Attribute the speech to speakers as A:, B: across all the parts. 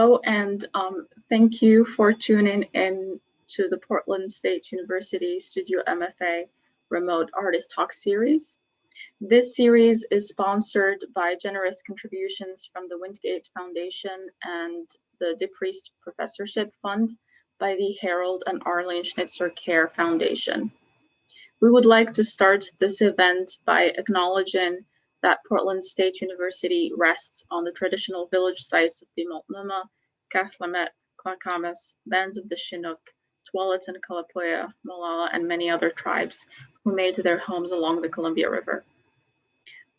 A: Hello, and thank you for tuning in to the Portland State University Studio MFA Remote Artist Talk series. This series is sponsored by generous contributions from the Wingate Foundation and the Decreased Professorship Fund by the Harold and Arlene Schnitzer Care Foundation. We would like to start this event by acknowledging that Portland State University rests on the traditional village sites of the Multnomah, Cathlamet, Clackamas, bands of the Chinook, Tualatin and Kalapuya, Molalla, and many other tribes who made their homes along the Columbia River.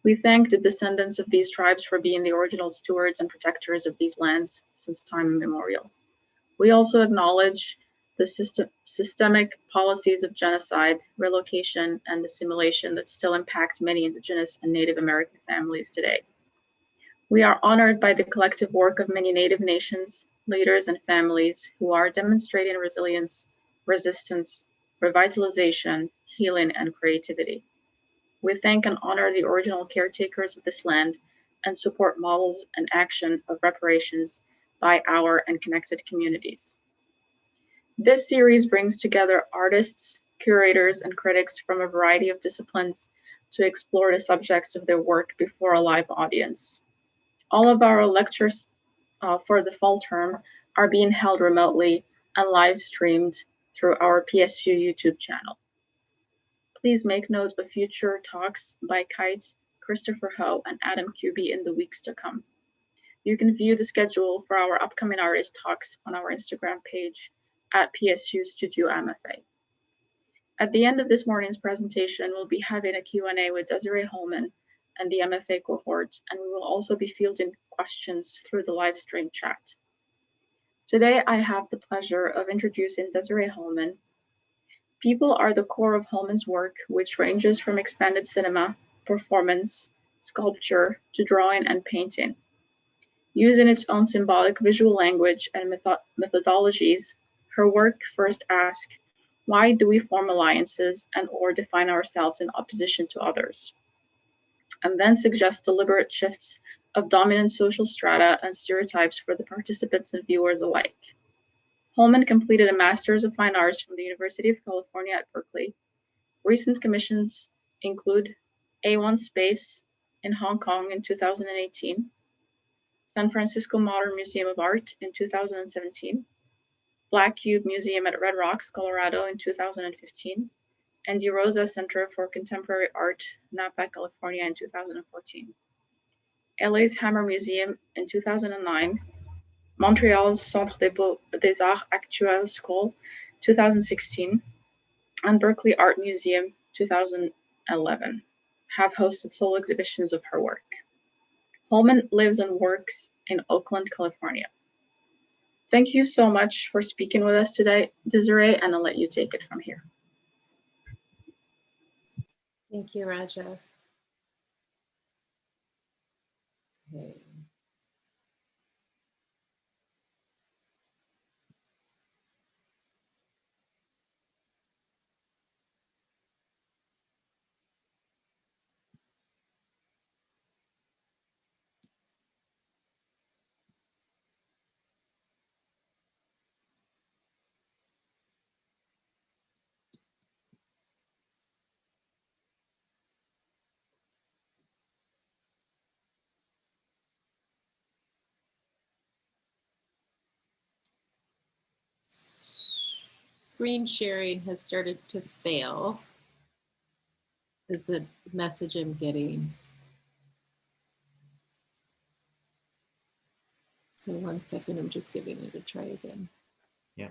A: We thank the descendants of these tribes for being the original stewards and protectors of these lands since time immemorial. We also acknowledge the systemic policies of genocide, relocation, and assimilation that still impact many Indigenous and Native American families today. We are honored by the collective work of many Native nations, leaders, and families who are demonstrating resilience, resistance, revitalization, healing, and creativity. We thank and honor the original caretakers of this land and support models and action of reparations by our and connected communities. This series brings together artists, curators, and critics from a variety of disciplines to explore the subjects of their work before a live audience. All of our lectures for the fall term are being held remotely and live streamed through our PSU YouTube channel. Please make note of future talks by Kite, Christopher Ho, and Adam Kuby in the weeks to come. You can view the schedule for our upcoming artist talks on our Instagram page at PSU Studio MFA. At the end of this morning's presentation, we'll be having a Q&A with Desiree Holman and the MFA cohort, and we will also be fielding questions through the live stream chat. Today, I have the pleasure of introducing Desiree Holman. People are the core of Holman's work, which ranges from expanded cinema, performance, sculpture, to drawing and painting. Using its own symbolic visual language and methodologies, her work first asks, why do we form alliances and or define ourselves in opposition to others? And then suggests deliberate shifts of dominant social strata and stereotypes for the participants and viewers alike. Holman completed a Master's of Fine Arts from the University of California at Berkeley. Recent commissions include A1 Space in Hong Kong in 2018, San Francisco Modern Museum of Art in 2017, Black Cube Museum at Red Rocks, Colorado in 2015, and diRosa Center for Contemporary Art, Napa, California in 2014. LA's Hammer Museum in 2009, Montreal's Centre des Arts Actuals SKOL 2016, and Berkeley Art Museum 2011 have hosted solo exhibitions of her work. Holman lives and works in Oakland, California. Thank you so much for speaking with us today, Desiree, and I'll let you take it from here.
B: Thank you, Raja. Okay. Screen sharing has started to fail, is the message I'm getting. So 1 second, I'm just giving it a try again.
C: Yeah.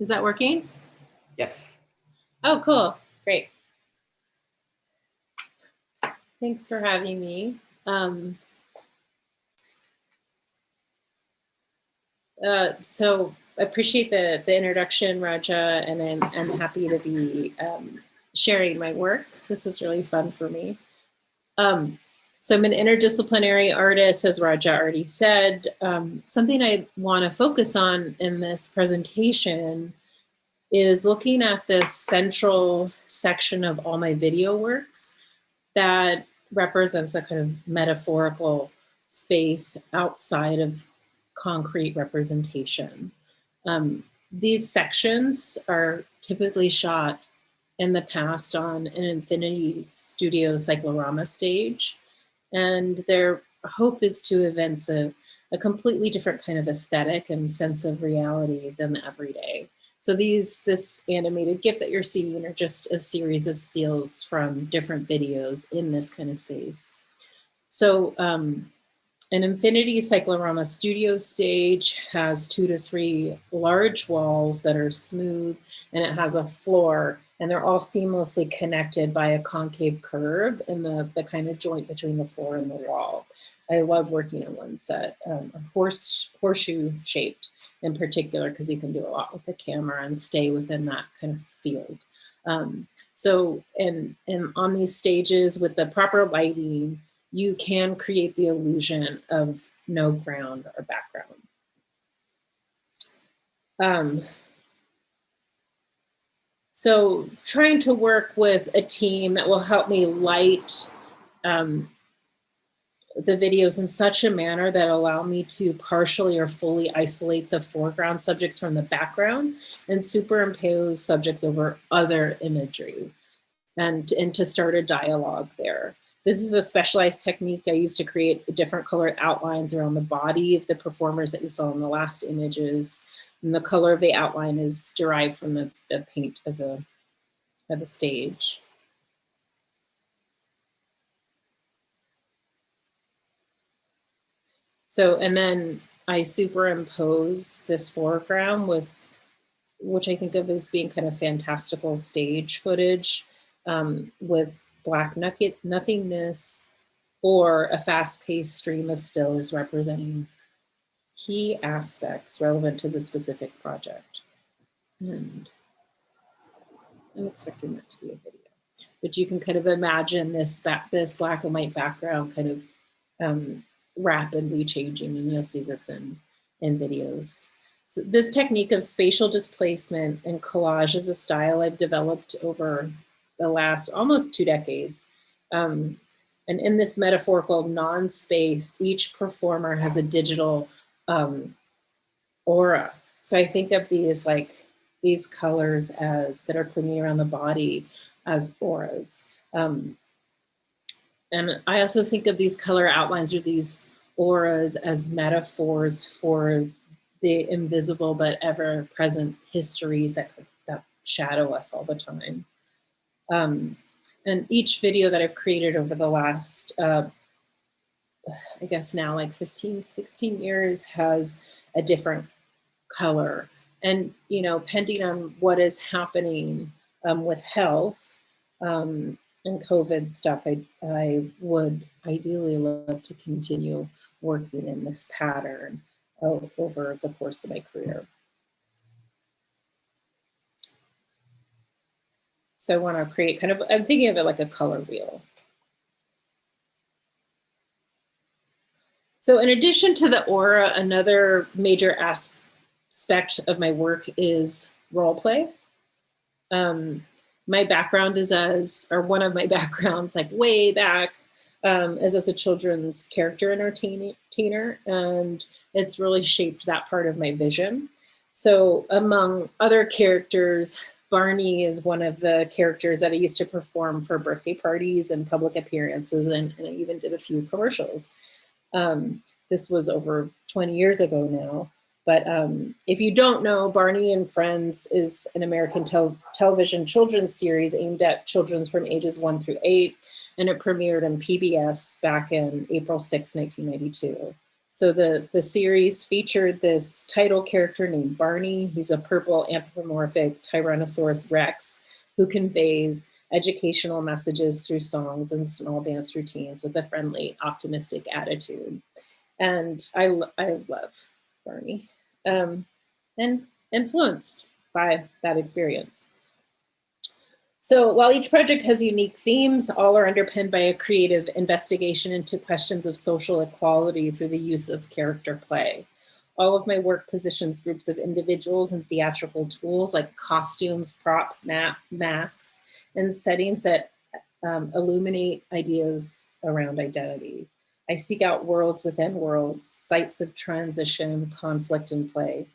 B: Is that working?
C: Yes.
B: Oh, cool. Great. Thanks for having me. So I appreciate the introduction, Raja, and I'm happy to be sharing my work. This is really fun for me. So I'm an interdisciplinary artist, as Raja already said. Something I want to focus on in this presentation is looking at this central section of all my video works that represents a kind of metaphorical space outside of concrete representation. These sections are typically shot in the past on an Infinity Studio cyclorama stage, and their hope is to evince a completely different kind of aesthetic and sense of reality than the everyday. So this animated GIF that you're seeing are just a series of stills from different videos in this kind of space. So an Infinity Cyclorama studio stage has 2 to 3 large walls that are smooth, and it has a floor, and they're all seamlessly connected by a concave curve in the kind of joint between the floor and the wall. I love working on ones that are horseshoe shaped in particular, because you can do a lot with the camera and stay within that kind of field. So on these stages with the proper lighting, you can create the illusion of no ground or background. So trying to work with a team that will help me light the videos in such a manner that allow me to partially or fully isolate the foreground subjects from the background and superimpose subjects over other imagery, and to start a dialogue there. This is a specialized technique I use to create different colored outlines around the body of the performers that you saw in the last images. And the color of the outline is derived from the paint of the stage. So, and then I superimpose this foreground with, which I think of as being kind of fantastical stage footage, with black nothingness or a fast-paced stream of stills representing key aspects relevant to the specific project. And I'm expecting that to be a video, but you can kind of imagine this black and white background kind of rapidly changing, and you'll see this in videos. So this technique of spatial displacement and collage is a style I've developed over the last almost 2 decades. And in this metaphorical non-space, each performer has a digital aura. So I think of these colors as that are clinging around the body as auras. And I also think of these color outlines or these auras as metaphors for the invisible but ever-present histories that shadow us all the time. And each video that I've created over the last, I guess now like 15, 16 years has a different color. And, you know, depending on what is happening with health and COVID stuff, I would ideally love to continue working in this pattern over the course of my career. So I want to create kind of, I'm thinking of it like a color wheel. So in addition to the aura, another major aspect of my work is role play. My background is one of my backgrounds, like way back, is as a children's character entertainer, and it's really shaped that part of my vision. So among other characters, Barney is one of the characters that I used to perform for birthday parties and public appearances, and I even did a few commercials. This was over 20 years ago now. But if you don't know, Barney and Friends is an American television children's series aimed at children from ages 1 through 8, and it premiered on PBS back in April 6, 1992. So the series featured this title character named Barney. He's a purple anthropomorphic Tyrannosaurus Rex who conveys educational messages through songs and small dance routines with a friendly, optimistic attitude. And I love Barney, and influenced by that experience. So while each project has unique themes, all are underpinned by a creative investigation into questions of social equality through the use of character play. All of my work positions groups of individuals and theatrical tools like costumes, props, masks, and settings that illuminate ideas around identity. I seek out worlds within worlds, sites of transition, conflict, and play.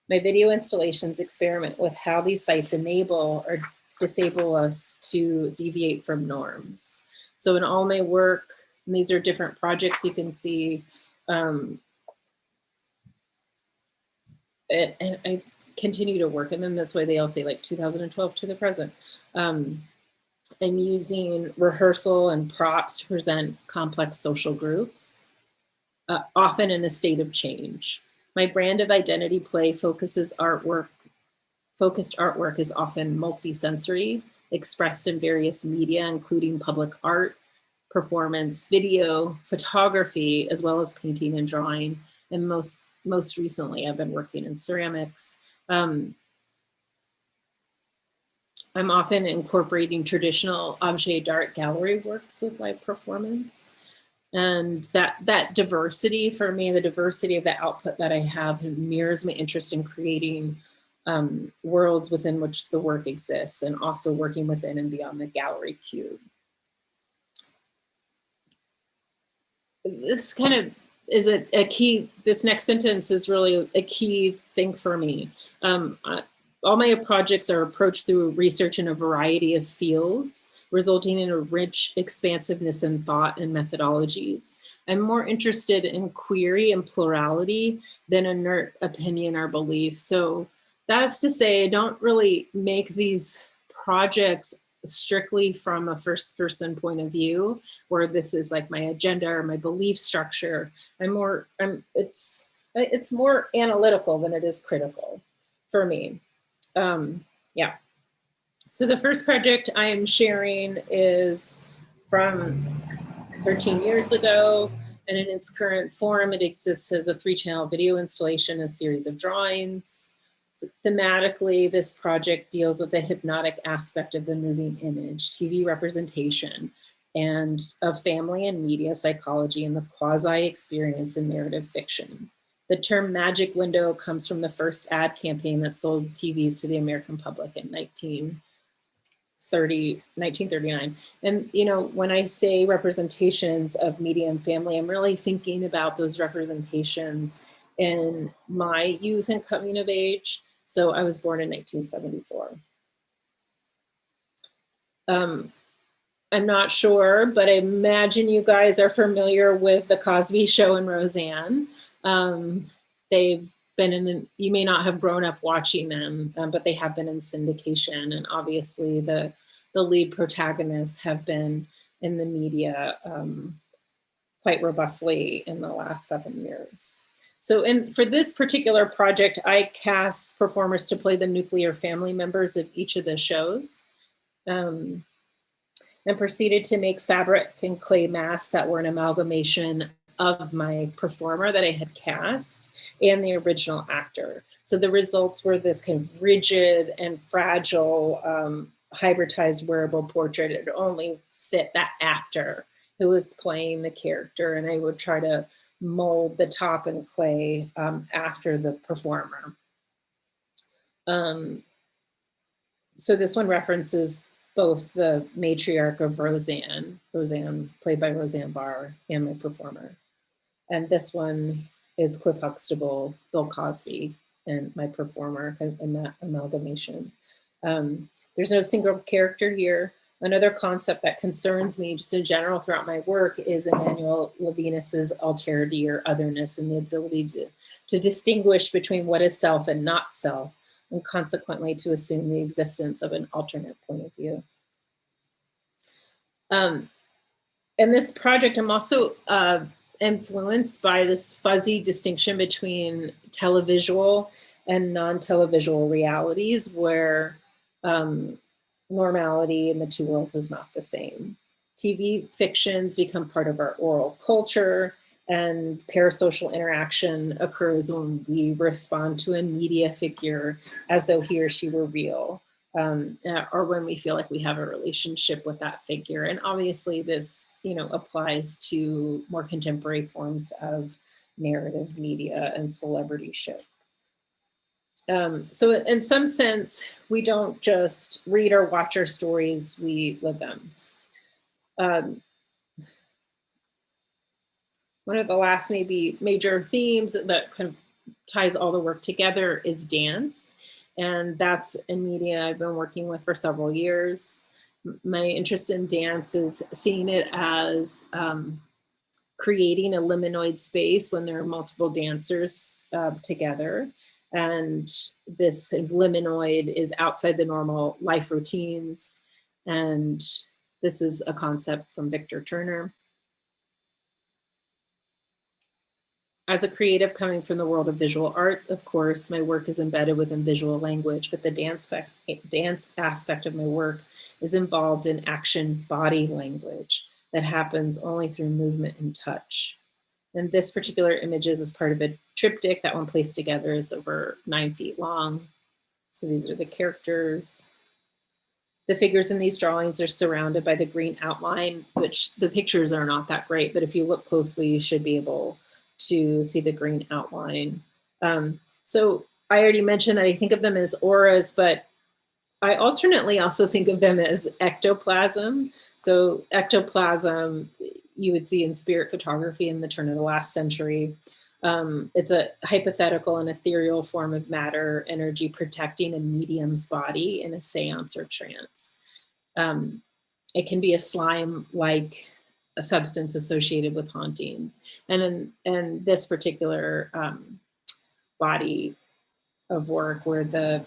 B: My video installations experiment with how these sites enable or disable us to deviate from norms. So in all my work, and these are different projects you can see, and I continue to work in them. That's why they all say like 2012 to the present. I'm using rehearsal and props to present complex social groups, often in a state of change. My brand of identity play focused artwork is often multisensory, expressed in various media, including public art, performance, video, photography, as well as painting and drawing. And most recently, I've been working in ceramics. I'm often incorporating traditional objet d'art gallery works with my performance. And that diversity for me, the diversity of the output that I have mirrors my interest in creating worlds within which the work exists, and also working within and beyond the gallery cube. This kind of is a key, this next sentence is really a key thing for me. All my projects are approached through research in a variety of fields, resulting in a rich expansiveness in thought and methodologies. I'm more interested in query and plurality than inert opinion or belief. So that's to say, I don't really make these projects strictly from a first person point of view, where this is like my agenda or my belief structure. It's more analytical than it is critical for me. Yeah. So the first project I am sharing is from 13 years ago, and in its current form, it exists as a 3-channel video installation, a series of drawings. So thematically, this project deals with the hypnotic aspect of the moving image, TV representation, and of family and media psychology and the quasi-experience in narrative fiction. The term magic window comes from the first ad campaign that sold TVs to the American public in 1939. And, you know, when I say representations of media and family, I'm really thinking about those representations in my youth and coming of age. So I was born in 1974. I'm not sure, but I imagine you guys are familiar with The Cosby Show and Roseanne. They've been in the, you may not have grown up watching them, but they have been in syndication. And obviously the lead protagonists have been in the media quite robustly in the last 7 years. So for this particular project, I cast performers to play the nuclear family members of each of the shows. And proceeded to make fabric and clay masks that were an amalgamation of my performer that I had cast and the original actor. So the results were this kind of rigid and fragile hybridized wearable portrait. It only fit that actor who was playing the character, and I would try to mold the top in clay after the performer. So this one references both the matriarch of Roseanne played by Roseanne Barr, and my performer. And this one is Cliff Huxtable, Bill Cosby, and my performer in that amalgamation. There's no single character here. Another concept that concerns me just in general throughout my work is Emmanuel Levinas's alterity or otherness, and the ability to distinguish between what is self and not self, and consequently to assume the existence of an alternate point of view. In this project, I'm also influenced by this fuzzy distinction between televisual and non-televisual realities, where normality in the two worlds is not the same. TV fictions become part of our oral culture, and parasocial interaction occurs when we respond to a media figure as though he or she were real, or when we feel like we have a relationship with that figure. And obviously this, you know, applies to more contemporary forms of narrative media and celebrityship. So in some sense, we don't just read or watch our stories, we live them. One of the last maybe major themes that kind of ties all the work together is dance. And that's a media I've been working with for several years. My interest in dance is seeing it as creating a liminal space when there are multiple dancers together. And this liminal is outside the normal life routines. And this is a concept from Victor Turner. As a creative coming from the world of visual art, of course, my work is embedded within visual language, but the dance aspect of my work is involved in action body language that happens only through movement and touch. And this particular image is part of a triptych. That one placed together is over 9 feet long. So these are the characters. The figures in these drawings are surrounded by the green outline, which the pictures are not that great, but if you look closely, you should be able to see the green outline. So I already mentioned that I think of them as auras, but I alternately also think of them as ectoplasm. So ectoplasm, you would see in spirit photography in the turn of the last century. It's a hypothetical and ethereal form of matter energy protecting a medium's body in a seance or trance. It can be a slime-like a substance associated with hauntings. And in this particular body of work where the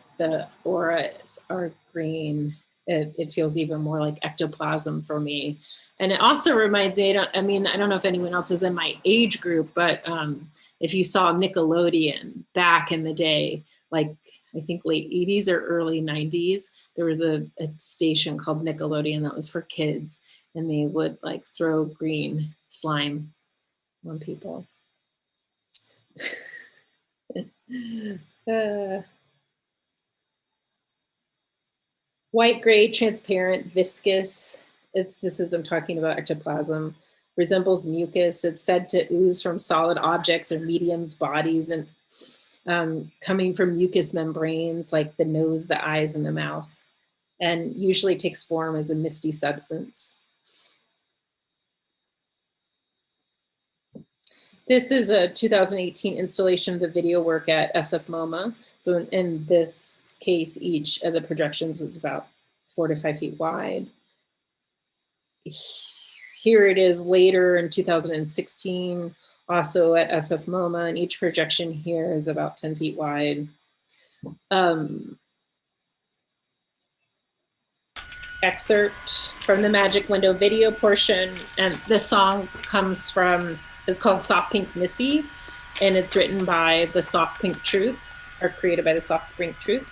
B: auras are green, it feels even more like ectoplasm for me. And it also reminds me, I don't know if anyone else is in my age group, but if you saw Nickelodeon back in the day, like I think late 80s or early 90s, there was a station called Nickelodeon that was for kids, and they would like throw green slime on people. White, gray, transparent, viscous. I'm talking about ectoplasm, resembles mucus. It's said to ooze from solid objects or mediums' bodies and coming from mucous membranes like the nose, the eyes, and the mouth, and usually takes form as a misty substance. This is a 2018 installation of the video work at SF MoMA. So in this case, each of the projections was about 4 to 5 feet wide. Here it is later in 2016, also at SF MoMA, and each projection here is about 10 feet wide. Excerpt from the Magic Window video portion, and the song is called Soft Pink Missy, and it's written by the Soft Pink Truth, or created by the Soft Pink Truth.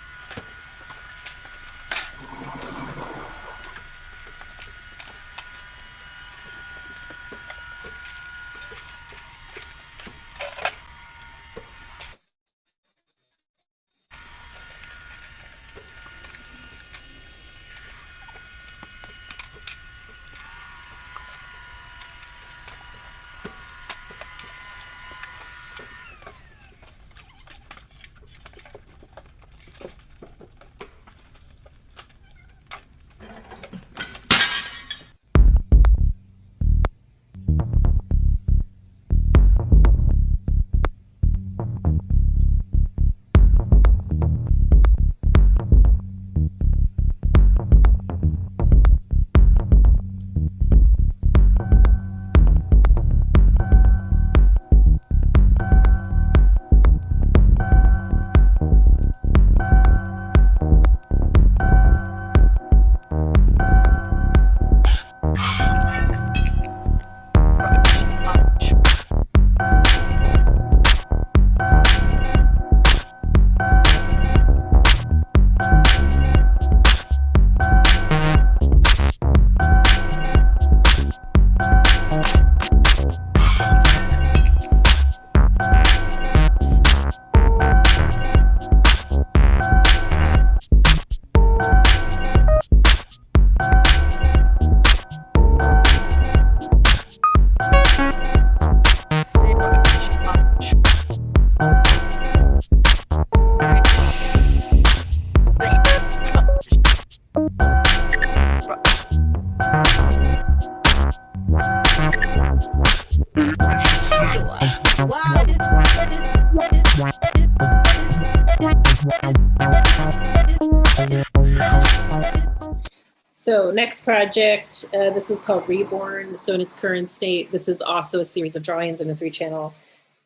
B: So next project, this is called Reborn. So in its current state, this is also a series of drawings in a 3-channel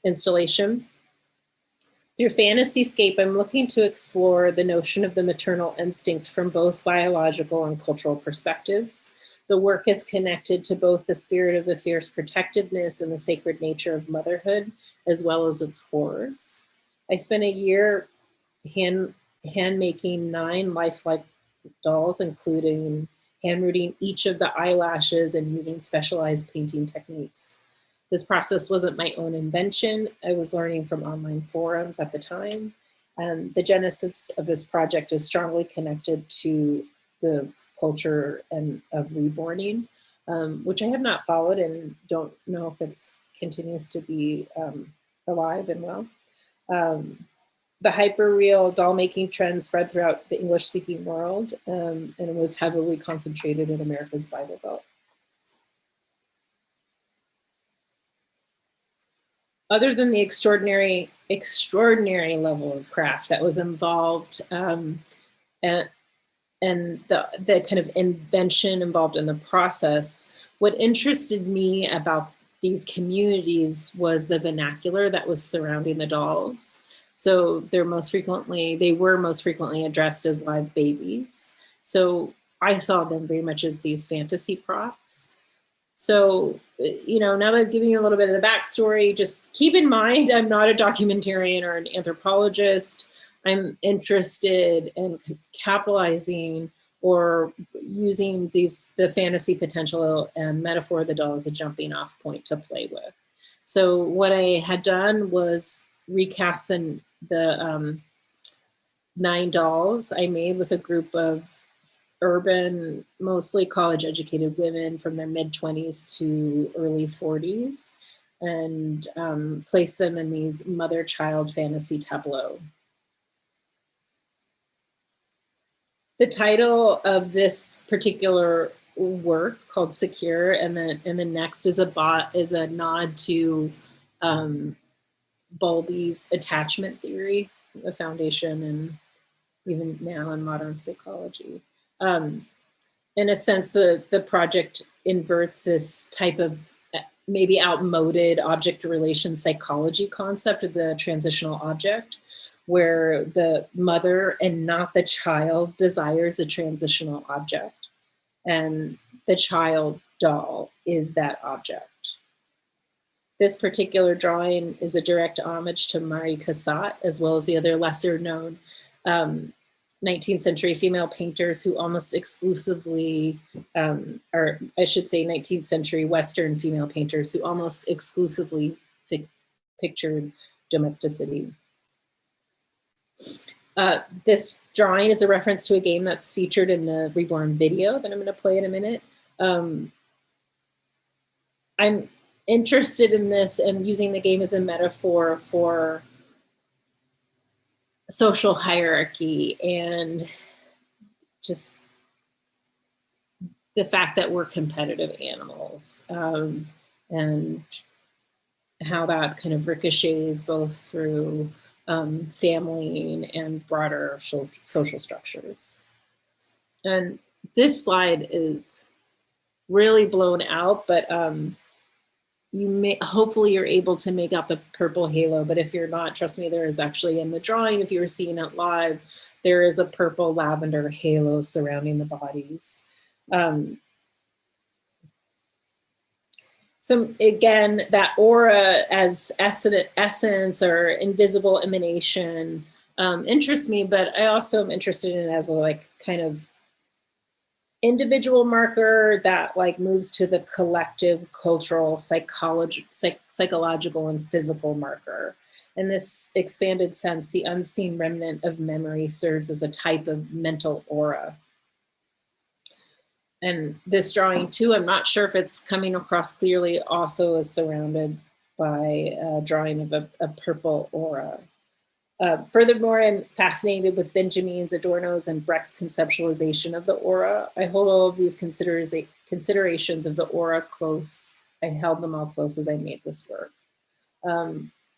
B: installation. Through Fantasyscape, I'm looking to explore the notion of the maternal instinct from both biological and cultural perspectives. The work is connected to both the spirit of the fierce protectiveness and the sacred nature of motherhood, as well as its horrors. I spent a year hand making 9 lifelike dolls, including hand rooting each of the eyelashes and using specialized painting techniques. This process wasn't my own invention. I was learning from online forums at the time. And the genesis of this project is strongly connected to the culture of reborning, which I have not followed and don't know if it continues to be alive and well. The hyperreal doll making trend spread throughout the English-speaking world, and it was heavily concentrated in America's Bible Belt. Other than the extraordinary level of craft that was involved, and the kind of invention involved in the process, what interested me about these communities was the vernacular that was surrounding the dolls. So they were most frequently addressed as live babies. So I saw them very much as these fantasy props. So, now that I'm giving you a little bit of the backstory, just keep in mind, I'm not a documentarian or an anthropologist. I'm interested in capitalizing or using the fantasy potential and metaphor of the doll as a jumping off point to play with. So what I had done was recast the 9 dolls I made with a group of urban, mostly college-educated women from their mid-20s to early 40s, and place them in these mother-child fantasy tableau. The title of this particular work, called Secure, and the next is a nod to Bowlby's attachment theory, a foundation and even now in modern psychology. In a sense, the project inverts this type of maybe outmoded object relation psychology concept of the transitional object, where the mother and not the child desires a transitional object, and the child doll is that object. This particular drawing is a direct homage to Marie Cassatt, as well as the other lesser known 19th century female painters who almost exclusively, or I should say 19th century Western female painters who almost exclusively pictured domesticity. This drawing is a reference to a game that's featured in the Reborn video that I'm going to play in a minute. I'm interested in this and using the game as a metaphor for social hierarchy and just the fact that we're competitive animals, and how that kind of ricochets both through family and broader social structures. And this slide is really blown out, but hopefully you're able to make out the purple halo, but if you're not, trust me, there is actually in the drawing, if you were seeing it live, there is a purple lavender halo surrounding the bodies. So again, that aura as essence or invisible emanation interests me, but I also am interested in it as a kind of individual marker that moves to the collective, cultural, psychological, and physical marker. In this expanded sense, the unseen remnant of memory serves as a type of mental aura. And this drawing too, I'm not sure if it's coming across clearly, also is surrounded by a drawing of a purple aura. Furthermore, I'm fascinated with Benjamin's, Adorno's, and Brecht's conceptualization of the aura. I hold all of these considerations of the aura close I held them all close as I made this work.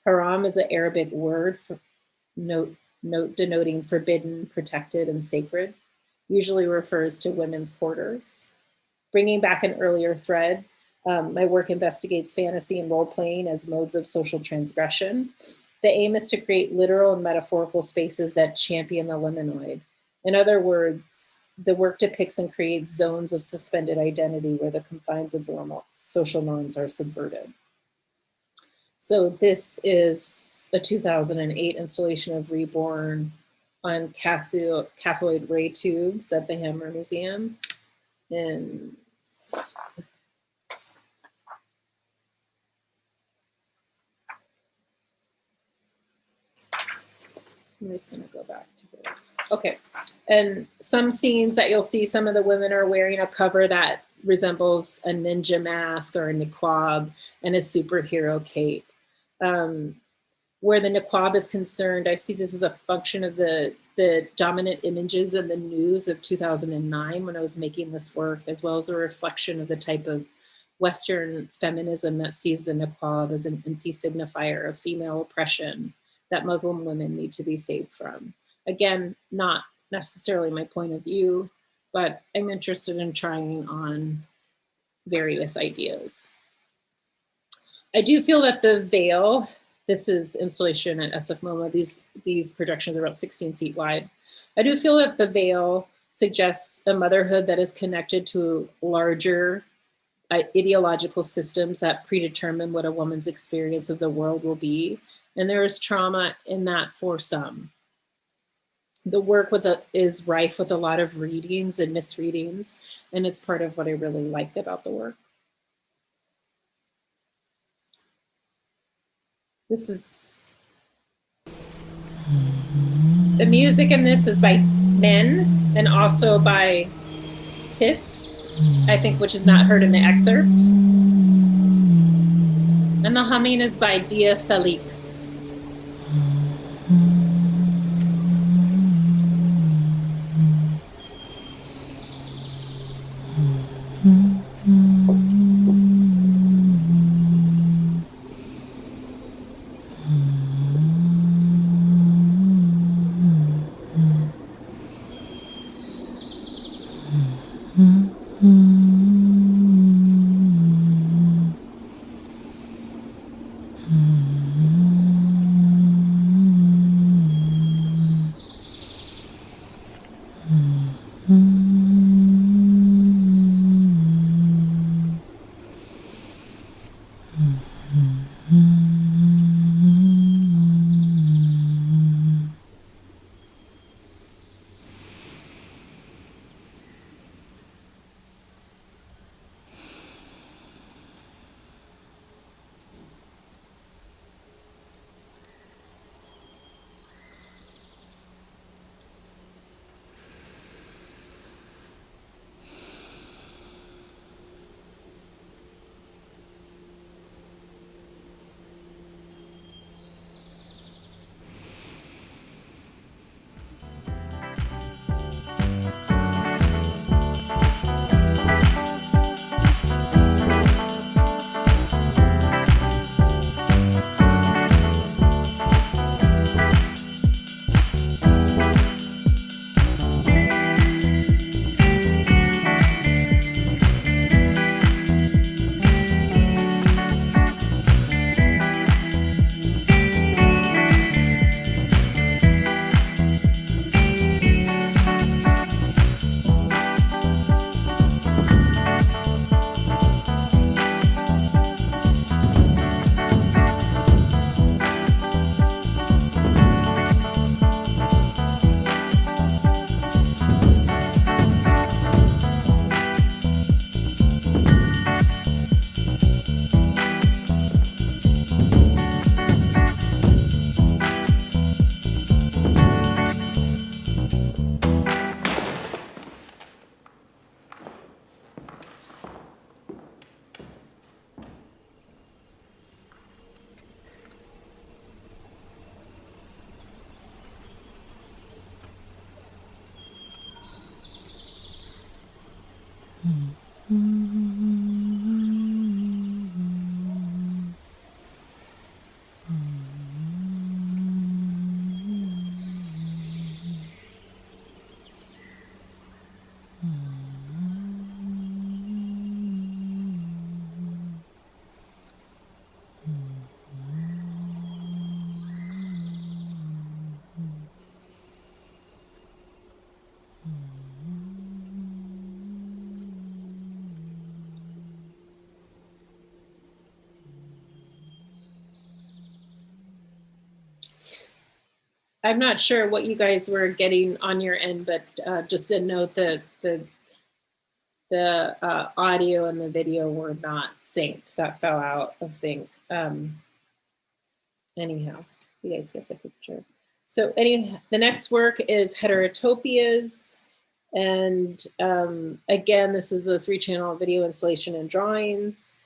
B: Haram is an Arabic word for note denoting forbidden, protected, and sacred. Usually refers to women's quarters. Bringing back an earlier thread, my work investigates fantasy and role-playing as modes of social transgression. The aim is to create literal and metaphorical spaces that champion the liminoid. In other words, the work depicts and creates zones of suspended identity where the confines of normal social norms are subverted. So this is a 2008 installation of Reborn on cathode ray tubes at the Hammer Museum. And I'm just gonna go back to it. Okay, and some scenes that you'll see, some of the women are wearing a cover that resembles a ninja mask or a niqab and a superhero cape. Where the niqab is concerned, I see this as a function of the dominant images in the news of 2009 when I was making this work, as well as a reflection of the type of Western feminism that sees the niqab as an empty signifier of female oppression that Muslim women need to be saved from. Again, not necessarily my point of view, but I'm interested in trying on various ideas. I do feel that the veil, this is installation at SF MoMA, these projections are about 16 feet wide. I do feel that the veil suggests a motherhood that is connected to larger ideological systems that predetermine what a woman's experience of the world will be. And there is trauma in that for some. The work is rife with a lot of readings and misreadings, and it's part of what I really like about the work. This is, the music in this is by men and also by tits, I think, which is not heard in the excerpt. And the humming is by Dia Felix. I'm not sure what you guys were getting on your end, but just a note that the audio and the video were not synced. That fell out of sync. Anyhow, you guys get the picture. So the next work is Heterotopias. And again, this is a 3-channel video installation and drawings.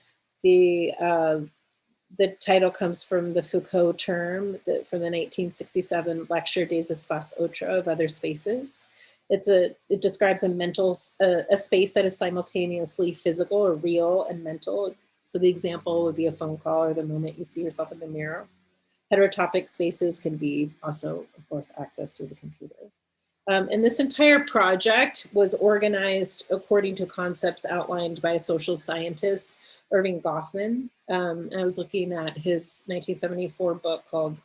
B: The title comes from the Foucault term from the 1967 lecture Des Espaces Autres of Other Spaces. It describes a space that is simultaneously physical or real and mental. So the example would be a phone call or the moment you see yourself in the mirror. Heterotopic spaces can be also, of course, accessed through the computer. And this entire project was organized according to concepts outlined by a social scientist, Irving Goffman. I was looking at his 1974 book called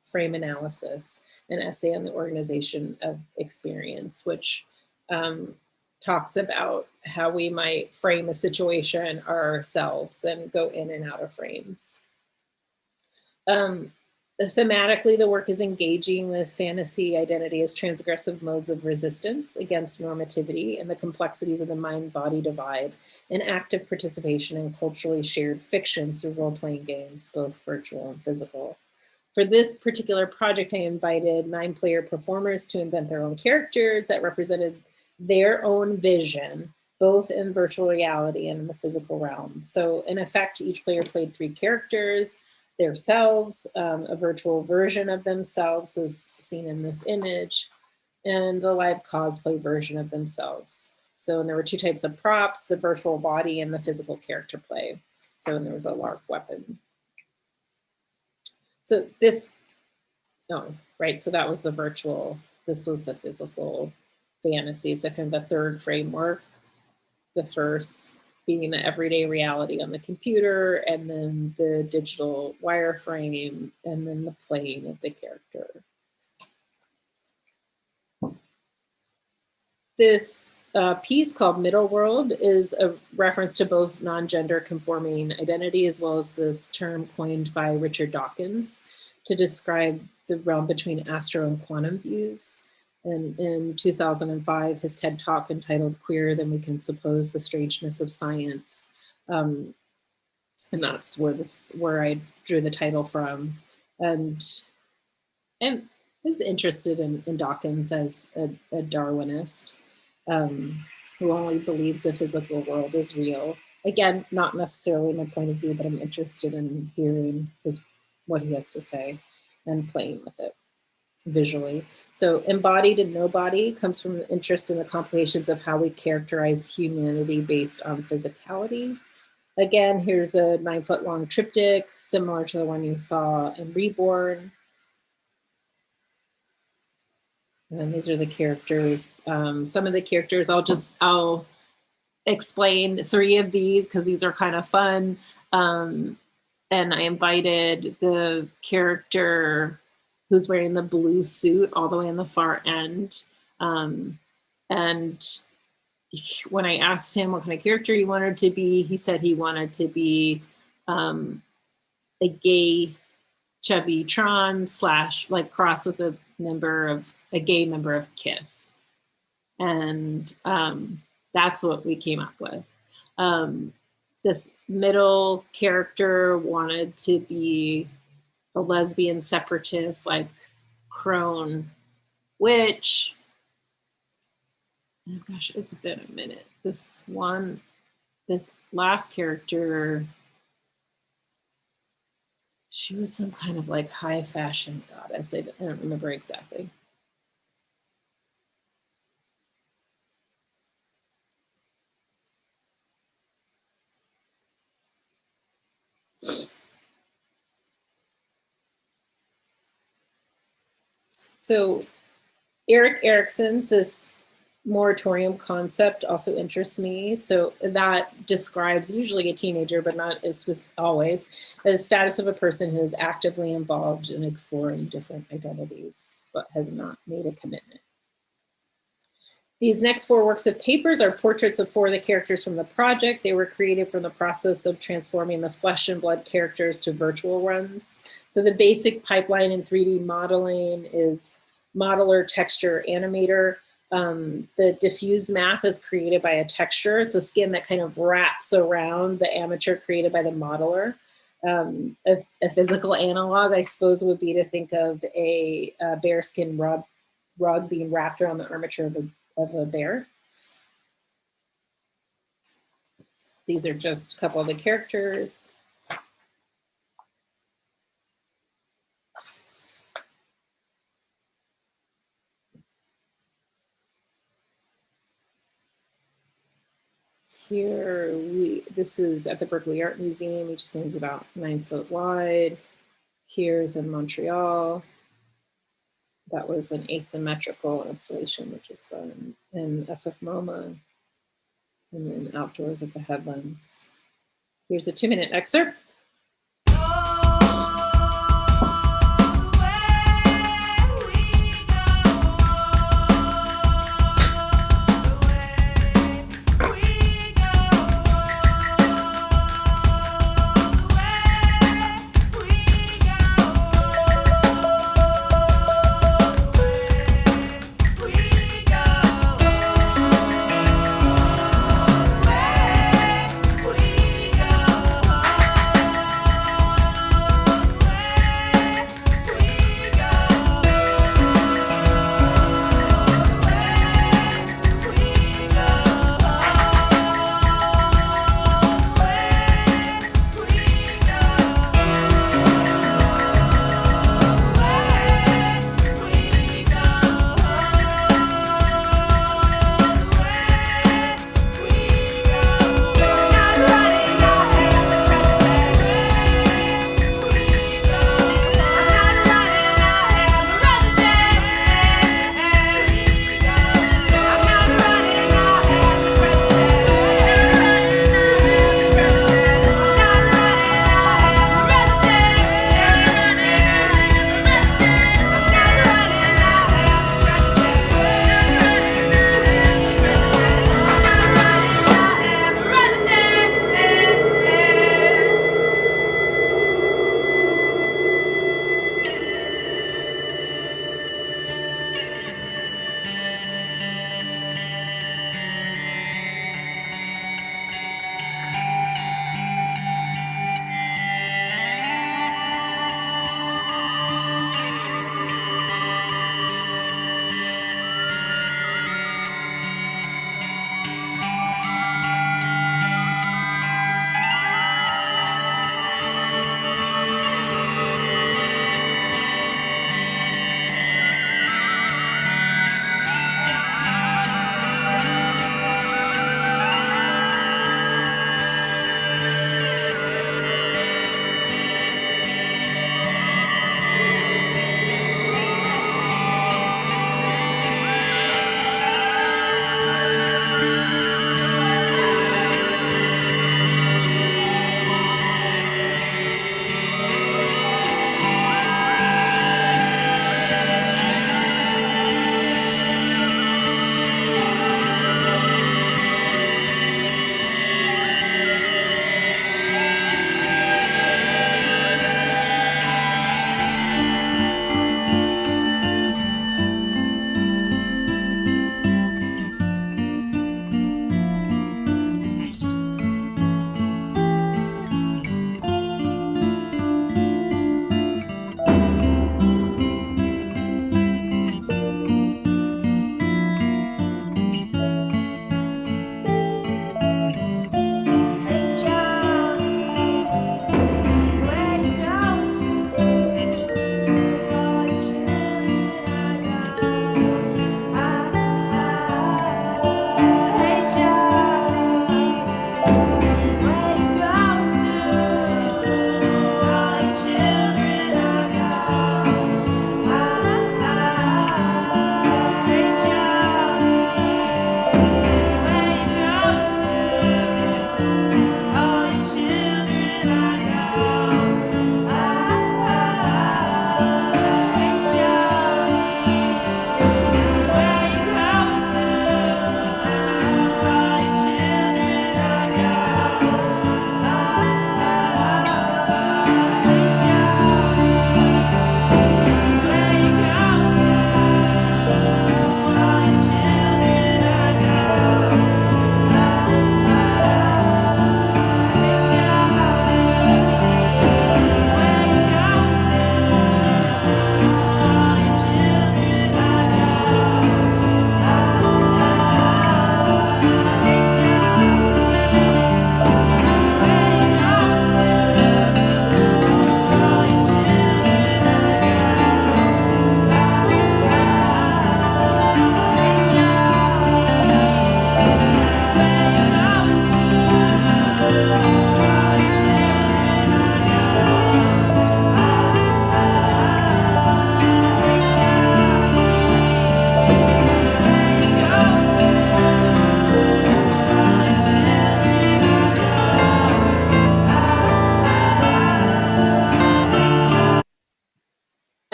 B: Frame Analysis, an essay on the organization of experience, which talks about how we might frame a situation ourselves and go in and out of frames. Thematically, the work is engaging with fantasy identity as transgressive modes of resistance against normativity and the complexities of the mind-body divide, and active participation in culturally shared fictions through role-playing games, both virtual and physical. For this particular project, I invited 9 player performers to invent their own characters that represented their own vision, both in virtual reality and in the physical realm. So in effect, each player played 3 characters, themselves, a virtual version of themselves as seen in this image, and the live cosplay version of themselves. So and there were 2 types of props, the virtual body and the physical character play. So and there was a LARP weapon. So so that was the virtual, this was the physical fantasy. So kind of the 3rd framework, the first being the everyday reality on the computer, and then the digital wireframe, and then the playing of the character. This piece called Middle World is a reference to both non-gender conforming identity as well as this term coined by Richard Dawkins to describe the realm between astro and quantum views. And in 2005, his TED Talk entitled Queerer Than We Can Suppose, The Strangeness of Science. And that's where I drew the title from. And I was interested in Dawkins as a Darwinist who only believes the physical world is real. Again, not necessarily my point of view, but I'm interested in hearing what he has to say and playing with it visually. So embodied and nobody comes from the interest in the complications of how we characterize humanity based on physicality. Again, here's a 9-foot-long triptych, similar to the one you saw in Reborn. And these are the characters. Some of the characters, I'll explain 3 of these because these are kind of fun. And I invited the character who's wearing the blue suit all the way in the far end. And when I asked him what kind of character he wanted to be, he said he wanted to be a gay chubby Tron / like cross with a gay member of KISS. And that's what we came up with. This middle character wanted to be a lesbian separatist like crone witch. Oh gosh, it's been a minute. This last character, she was some kind of like high fashion goddess. I don't remember exactly. So Erik Erikson's this moratorium concept also interests me. So that describes usually a teenager, but not as always, the status of a person who is actively involved in exploring different identities, but has not made a commitment. These next 4 works of papers are portraits of 4 of the characters from the project. They were created from the process of transforming the flesh and blood characters to virtual ones. So the basic pipeline in 3D modeling is modeler, texture, animator. The diffuse map is created by a texture. It's a skin that kind of wraps around the amateur created by the modeler. A physical analog, I suppose, would be to think of a bearskin rug being wrapped around the armature of a bear. These are just a couple of the characters. Here, this is at the Berkeley Art Museum, which is about 9 foot wide. Here's in Montreal. That was an asymmetrical installation, which is fun. And SF MoMA, and then outdoors at the Headlands. Here's a 2-minute excerpt.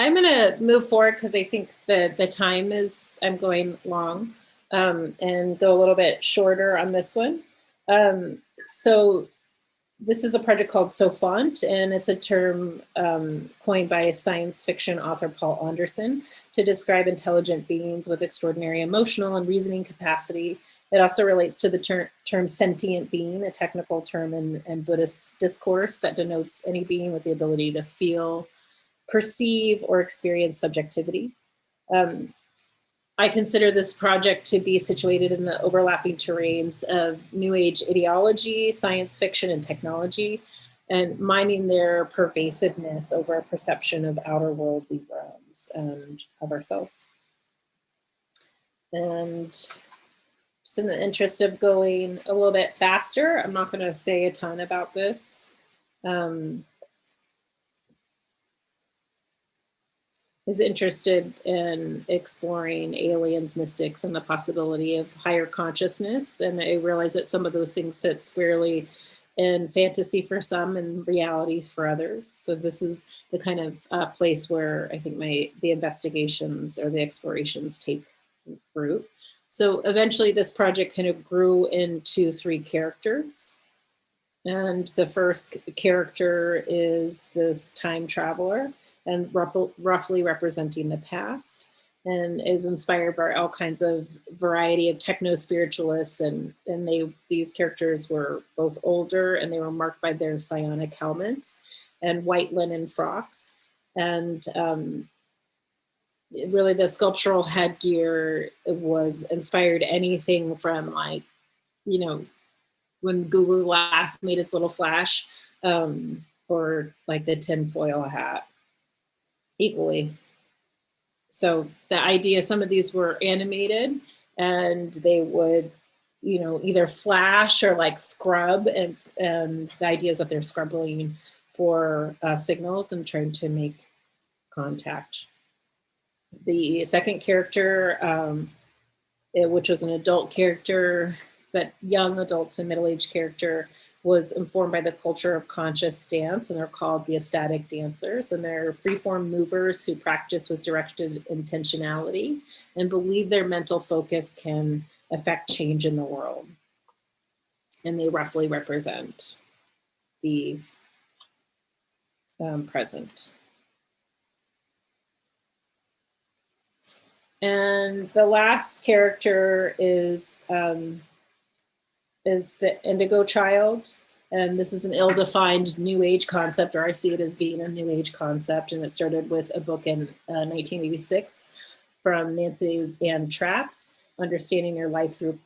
B: I'm going to move forward because I think the time is, I'm going long, and go a little bit shorter on this one. So this is a project called Sofont, and it's a term coined by science fiction author Paul Anderson to describe intelligent beings with extraordinary emotional and reasoning capacity. It also relates to the term sentient being, a technical term in Buddhist discourse that denotes any being with the ability to feel, perceive, or experience subjectivity. I consider this project to be situated in the overlapping terrains of New Age ideology, science fiction, and technology, and mining their pervasiveness over a perception of outer worldly realms and of ourselves. And just in the interest of going a little bit faster, I'm not going to say a ton about this. Is interested in exploring aliens, mystics, and the possibility of higher consciousness. And I realize that some of those things sit squarely in fantasy for some and reality for others. So this is the kind of place where I think the investigations or the explorations take root. So eventually this project kind of grew into 3 characters. And the first character is this time traveler, and roughly representing the past, and is inspired by all kinds of variety of techno-spiritualists, and these characters were both older, and they were marked by their psionic helmets and white linen frocks. And really the sculptural headgear was inspired anything from, like, you know, when Google Glass made its little flash, or like the tinfoil hat, equally. So the idea, some of these were animated, and they would, you know, either flash or like scrub, and the idea is that they're scrubbing for signals and trying to make contact. The second character, which was an adult character, but young adult to middle-aged character, was informed by the culture of conscious dance, and they're called the ecstatic dancers, and they're freeform movers who practice with directed intentionality and believe their mental focus can affect change in the world. And they roughly represent the present. And the last character is the indigo child. And this is an ill-defined New Age concept, or I see it as being a New Age concept. And it started with a book in 1986 from Nancy Ann Trapp's, Understanding Your Life Through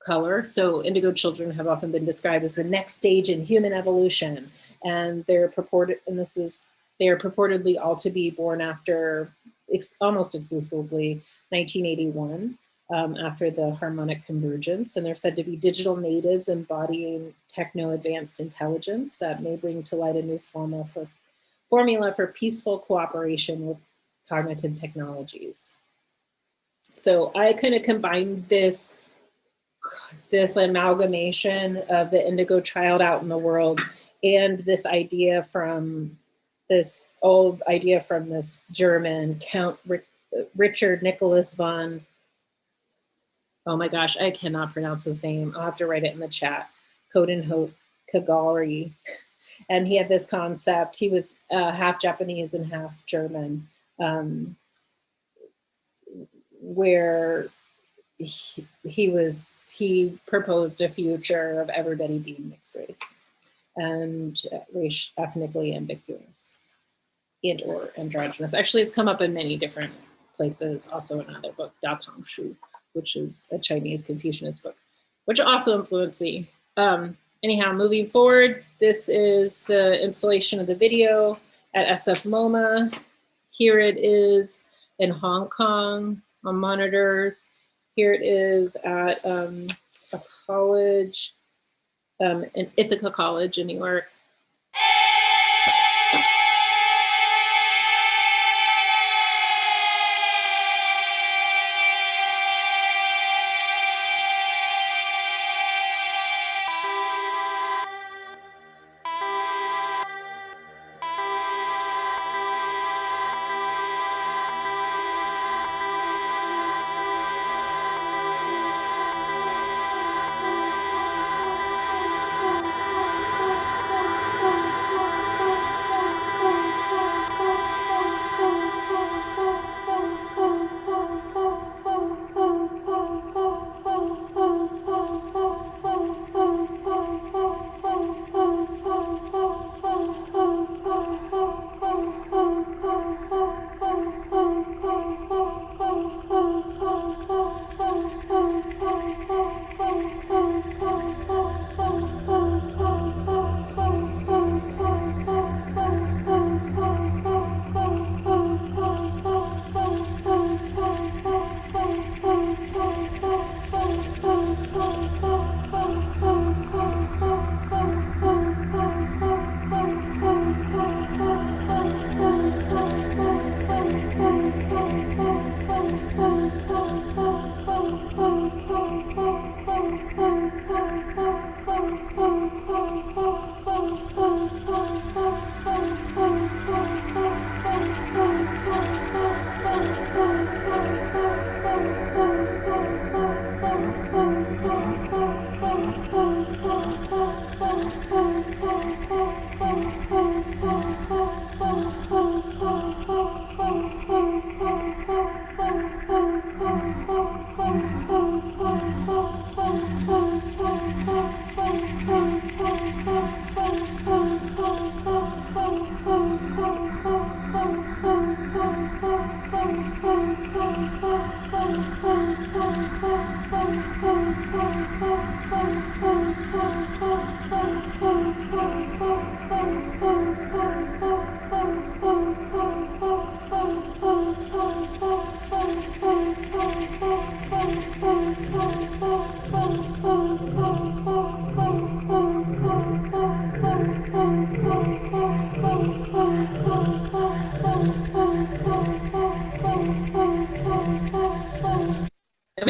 B: Color. So indigo children have often been described as the next stage in human evolution. And they're purportedly all to be born after almost exclusively 1981. After the harmonic convergence, and they're said to be digital natives embodying techno-advanced intelligence that may bring to light a new formula for peaceful cooperation with cognitive technologies. So I kind of combined this amalgamation of the indigo child out in the world and this idea from this old idea from this German Count Richard Nicholas von, oh my gosh, I cannot pronounce his name. I'll have to write it in the chat. Kagari. And he had this concept. He was half Japanese and half German, where he proposed a future of everybody being mixed race and race ethnically ambiguous and or androgynous. Actually, it's come up in many different places. Also in another book, Da Tang Shu, which is a Chinese Confucianist book, which also influenced me. Anyhow, moving forward, this is the installation of the video at SF MoMA. Here it is in Hong Kong on monitors. Here it is at a college, in Ithaca College in New York.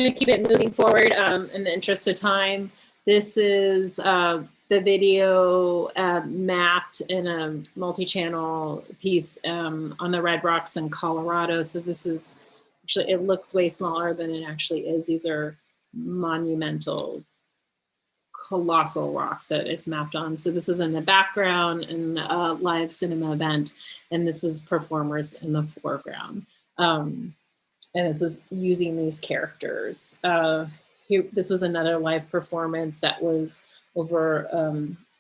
B: going to keep it moving forward in the interest of time. This is the video mapped in a multi-channel piece on the Red Rocks in Colorado. So this is actually, it looks way smaller than it actually is. These are monumental, colossal rocks that it's mapped on. So this is in the background in a live cinema event, and this is performers in the foreground. And this was using these characters. This was another live performance that was over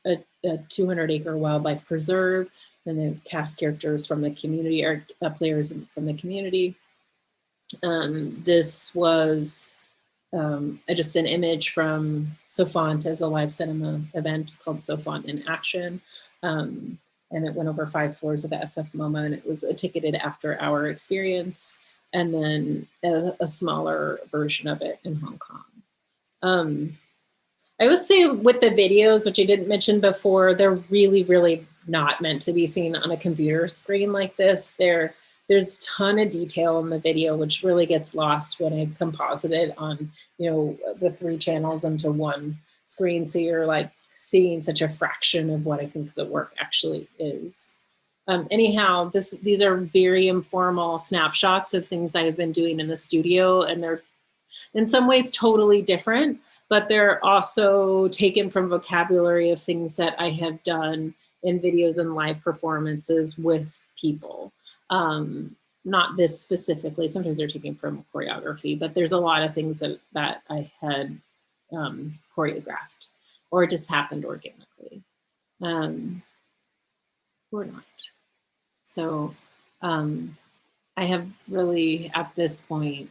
B: a 200-acre wildlife preserve, and then cast characters from the community, or players from the community. This was just an image from Sofont as a live cinema event called Sofont in Action. And it went over 5 floors of the SF MoMA, and it was a ticketed after-hour experience, and then a smaller version of it in Hong Kong. I would say with the videos, which I didn't mention before, they're really, really not meant to be seen on a computer screen like this. There's a ton of detail in the video, which really gets lost when I composite it on, the 3 channels into one screen. So you're like seeing such a fraction of what I think the work actually is. Anyhow, these are very informal snapshots of things I've been doing in the studio, and they're in some ways totally different, but they're also taken from vocabulary of things that I have done in videos and live performances with people. Not this specifically, sometimes they're taken from choreography, but there's a lot of things that I had choreographed, or just happened organically, or not. So I have really, at this point,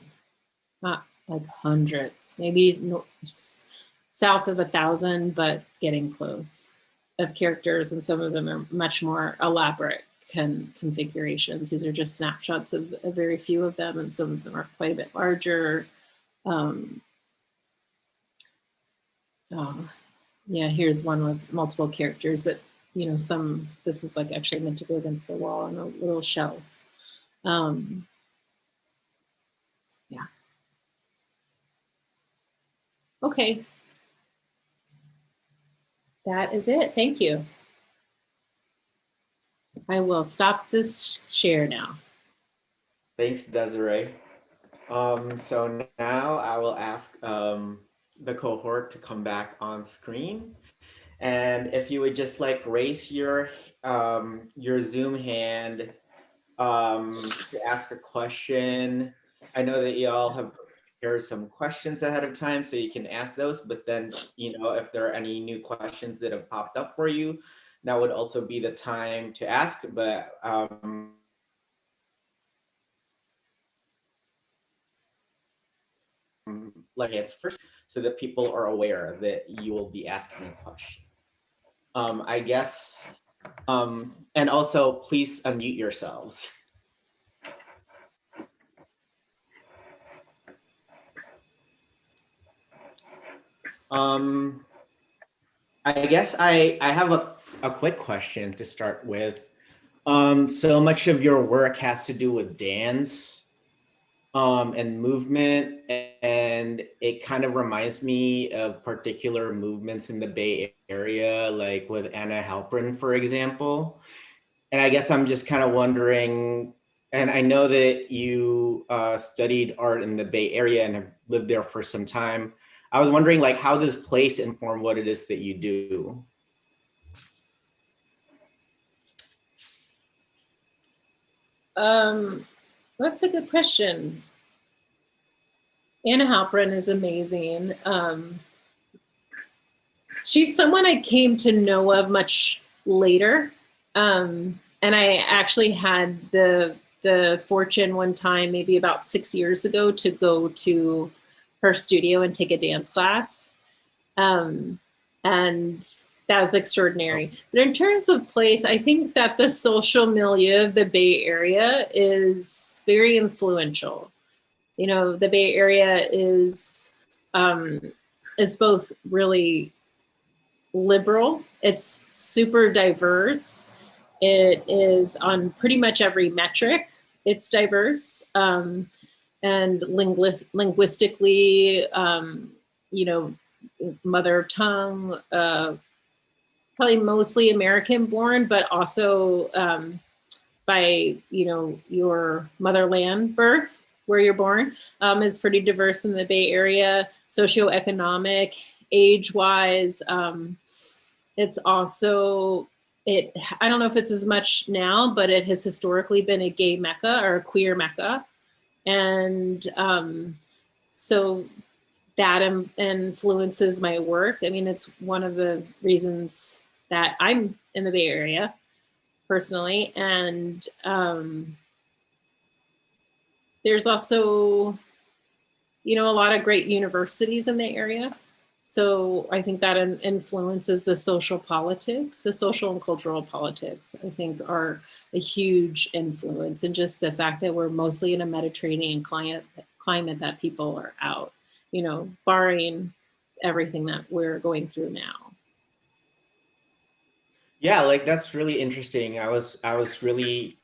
B: not like hundreds, maybe south of 1,000, but getting close, of characters, and some of them are much more elaborate configurations. These are just snapshots of a very few of them, and some of them are quite a bit larger. Yeah, here's one with multiple characters, but this is like actually meant to go against the wall on a little shelf. Yeah. Okay. That is it. Thank you. I will stop this share now.
C: Thanks, Desiree. So now I will ask the cohort to come back on screen. And if you would just like raise your Zoom hand to ask a question. I know that you all have prepared some questions ahead of time, so you can ask those, but then, if there are any new questions that have popped up for you, that would also be the time to ask, but like it's first, so that people are aware that you will be asking a question. I guess, and also please unmute yourselves. I guess I have a quick question to start with. So much of your work has to do with dance and movement, and it kind of reminds me of particular movements in the Bay Area, like with Anna Halprin, for example. And I guess I'm just kind of wondering, and I know that you studied art in the Bay Area and have lived there for some time. I was wondering, like, how does place inform what it is that you do?
B: That's a good question. Anna Halprin is amazing. She's someone I came to know of much later. And I actually had the fortune one time, maybe about 6 years ago, to go to her studio and take a dance class. And that was extraordinary. But in terms of place, I think that the social milieu of the Bay Area is very influential. The Bay Area is both really liberal, it's super diverse. It is on pretty much every metric, it's diverse. and linguistically, you know, mother tongue, probably mostly American born, but also by, you know, your motherland birth, where you're born, is pretty diverse in the Bay Area, socioeconomic, age-wise. It's also, I don't know if it's as much now, but it has historically been a gay Mecca or a queer Mecca. And so that influences my work. I mean, it's one of the reasons that I'm in the Bay Area personally. And there's also, you know, a lot of great universities in the area. So I think that influences the social politics, the social and cultural politics, I think are a huge influence. And just the fact that we're mostly in a Mediterranean climate that people are out, you know, barring everything that we're going through now.
C: Yeah, like that's really interesting. I was really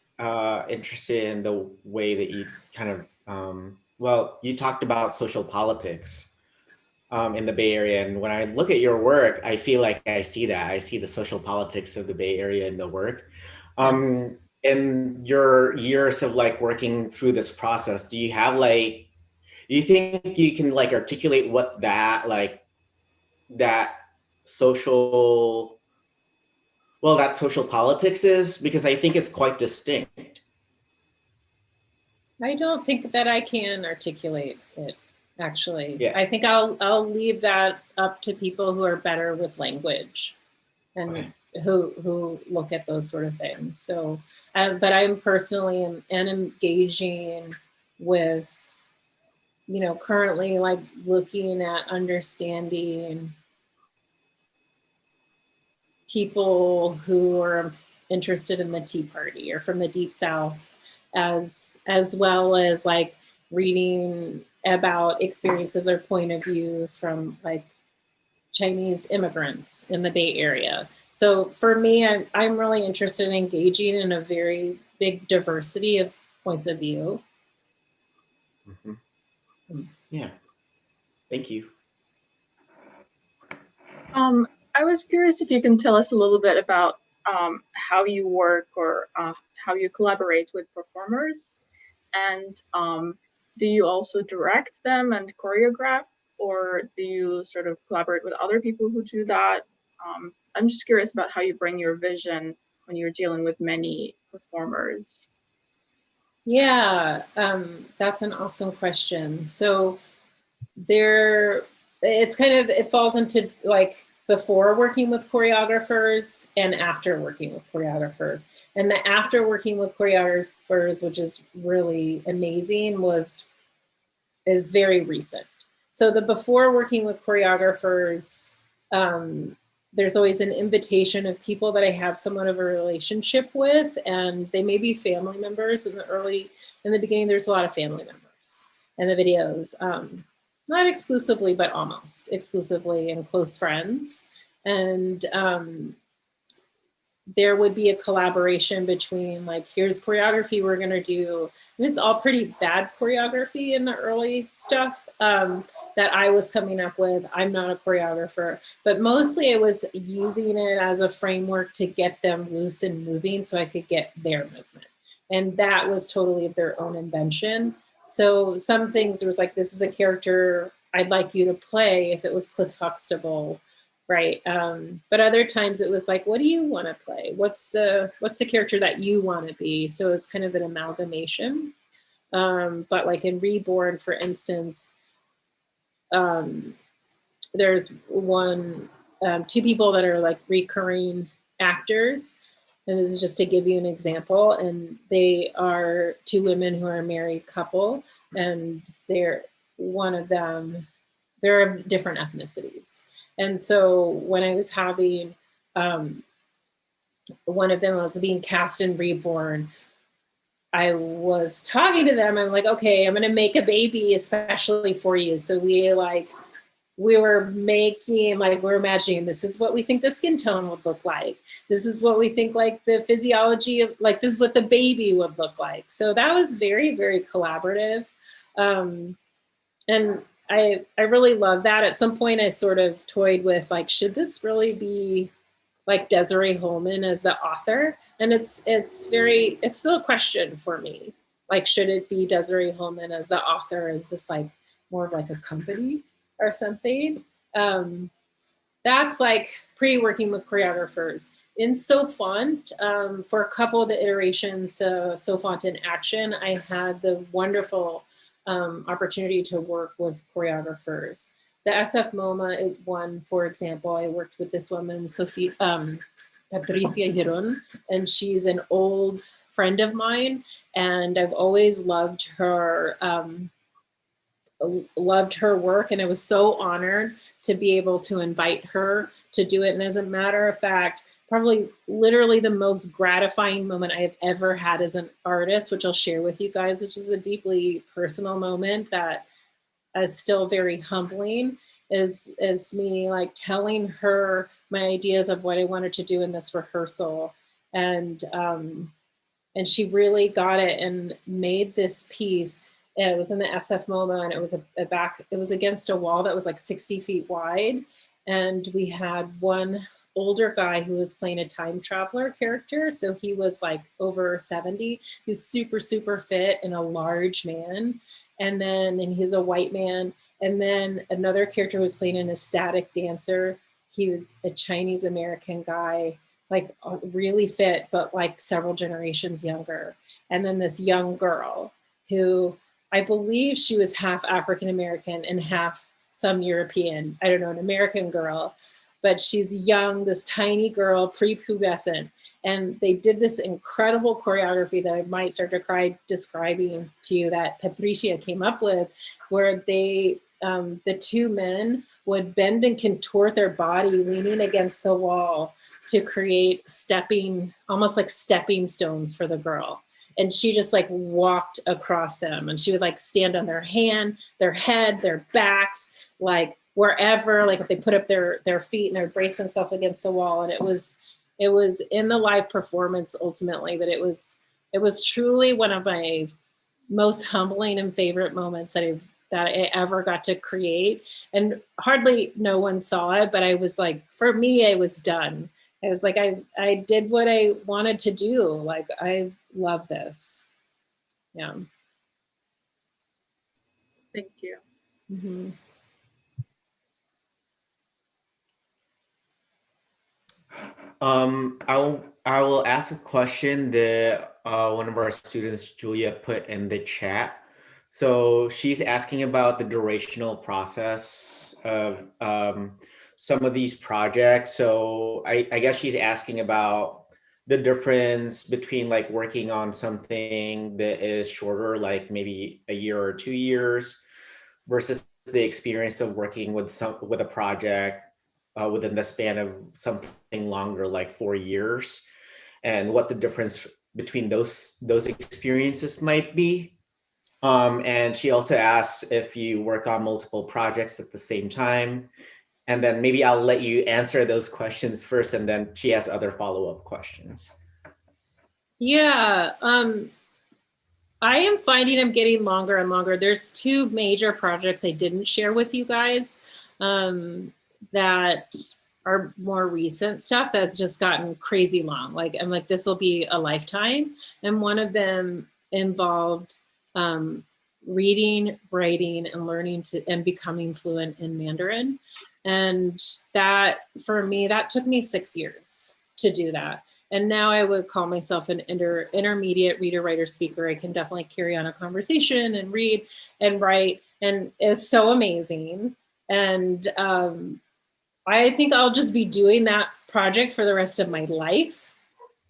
C: interested in the way that you kind of well, you talked about social politics in the Bay Area, and when I look at your work, I feel like I see that. I see the social politics of the Bay Area in the work. In your years of like working through this process, do you have like, do you think you can like articulate what that like that social that social politics is, because I think it's quite distinct.
B: I don't think that I can articulate it, actually.
C: Yeah.
B: I think I'll leave that up to people who are better with language and who look at those sort of things. So, but I'm personally and engaging with, you know, currently like looking at understanding people who are interested in the Tea Party or from the Deep South, as well as like reading about experiences or point of views from like Chinese immigrants in the Bay Area. So for me, I'm really interested in engaging in a very big diversity of points of view.
C: Mm-hmm. Yeah, thank you.
A: I was curious if you can tell us a little bit about how you work or how you collaborate with performers, and do you also direct them and choreograph, or do you sort of collaborate with other people who do that? I'm just curious about how you bring your vision when you're dealing with many performers.
B: Yeah, that's an awesome question. So it falls into like before working with choreographers and after working with choreographers. And the after working with choreographers, which is really amazing, is very recent. So the before working with choreographers, there's always an invitation of people that I have somewhat of a relationship with, and they may be family members. In the beginning, there's a lot of family members in the videos. Not exclusively, but almost exclusively, and close friends. And there would be a collaboration between like, here's choreography we're gonna do. And it's all pretty bad choreography in the early stuff that I was coming up with. I'm not a choreographer, but mostly I was using it as a framework to get them loose and moving so I could get their movement. And that was totally their own invention. So some things, it was like, this is a character I'd like you to play if it was Cliff Huxtable, right? But other times it was like, what do you want to play? What's the character that you want to be? So it's kind of an amalgamation. But like in Reborn, for instance, there's two people that are like recurring actors. And this is just to give you an example. And they are two women who are a married couple, and they're of different ethnicities. And so when I was having, one of them was being cast in Reborn, I was talking to them. I'm like, okay, I'm going to make a baby especially for you. So we're imagining this is what we think the skin tone would look like. This is what we think like the physiology of, like, this is what the baby would look like. So that was very, very collaborative. And I really love that. At some point I sort of toyed with like, should this really be like Desiree Holman as the author? And it's still a question for me. Like, should it be Desiree Holman as the author? Is this like more of like a company or something? That's like pre-working with choreographers. In SoFont, for a couple of the iterations, the SoFont in action, I had the wonderful opportunity to work with choreographers. The SF MoMA one, for example, I worked with this woman, Sophie, Patricia Giron, and she's an old friend of mine, and I've always loved her work, and I was so honored to be able to invite her to do it. And as a matter of fact, probably literally the most gratifying moment I have ever had as an artist, which I'll share with you guys, which is a deeply personal moment that is still very humbling, is me like telling her my ideas of what I wanted to do in this rehearsal. And she really got it and made this piece. And it was in the SF MoMA, and it was it was against a wall that was like 60 feet wide. And we had one older guy who was playing a time traveler character. So he was like over 70. He's super, super fit and a large man. And he's a white man. And then another character who was playing an ecstatic dancer. He was a Chinese American guy, like really fit, but like several generations younger. And then this young girl who I believe she was half African American and half some European, I don't know, an American girl, but she's young, this tiny girl, prepubescent. And they did this incredible choreography that I might start to cry describing to you, that Patricia came up with, where they, the two men would bend and contort their body leaning against the wall to create almost like stepping stones for the girl. And she just like walked across them, and she would like stand on their hand, their head, their backs, like wherever, like if they put up their feet and they brace themselves against the wall. And it was in the live performance ultimately, but it was truly one of my most humbling and favorite moments that I ever got to create. And hardly no one saw it, but I was like, for me, I was done. I was like, I did what I wanted to do. Like, I love this. Yeah.
A: Thank you.
B: Mm-hmm.
C: I will ask a question that one of our students, Julia, put in the chat. So she's asking about the durational process of some of these projects. So I guess she's asking about the difference between like working on something that is shorter, like maybe a year or 2 years, versus the experience of working with a project within the span of something longer, like 4 years, and what the difference between those experiences might be. And she also asks if you work on multiple projects at the same time. And then maybe I'll let you answer those questions first, and then she has other follow-up questions.
B: Yeah, I am finding them getting longer and longer. There's 2 major projects I didn't share with you guys that are more recent stuff that's just gotten crazy long. Like, I'm like, this will be a lifetime. And one of them involved reading, writing, and learning and becoming fluent in Mandarin. And that, for me, that took me 6 years to do that. And now I would call myself an intermediate reader, writer, speaker. I can definitely carry on a conversation and read and write, and it's so amazing. And I think I'll just be doing that project for the rest of my life,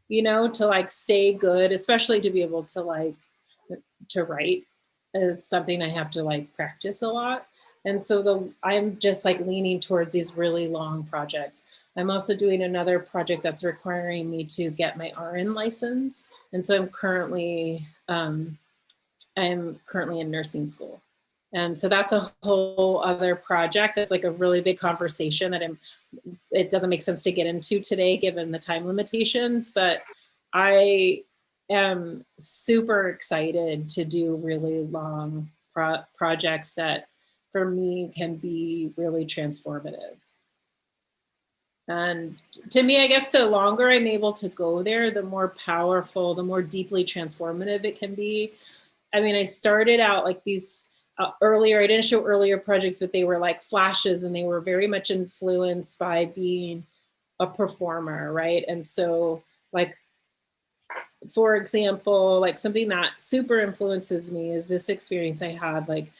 B: you know, to like stay good, especially to be able to like, to write is something I have to like practice a lot. And so I'm just like leaning towards these really long projects. I'm also doing another project that's requiring me to get my RN license. And so I'm currently in nursing school. And so that's a whole other project. That's like a really big conversation that it doesn't make sense to get into today given the time limitations, but I am super excited to do really long projects that for me can be really transformative. And to me, I guess the longer I'm able to go there, the more powerful, the more deeply transformative it can be. I mean, I started out like these earlier, I didn't show earlier projects, but they were like flashes, and they were very much influenced by being a performer, right? And so like, for example, like something that super influences me is this experience I had, like,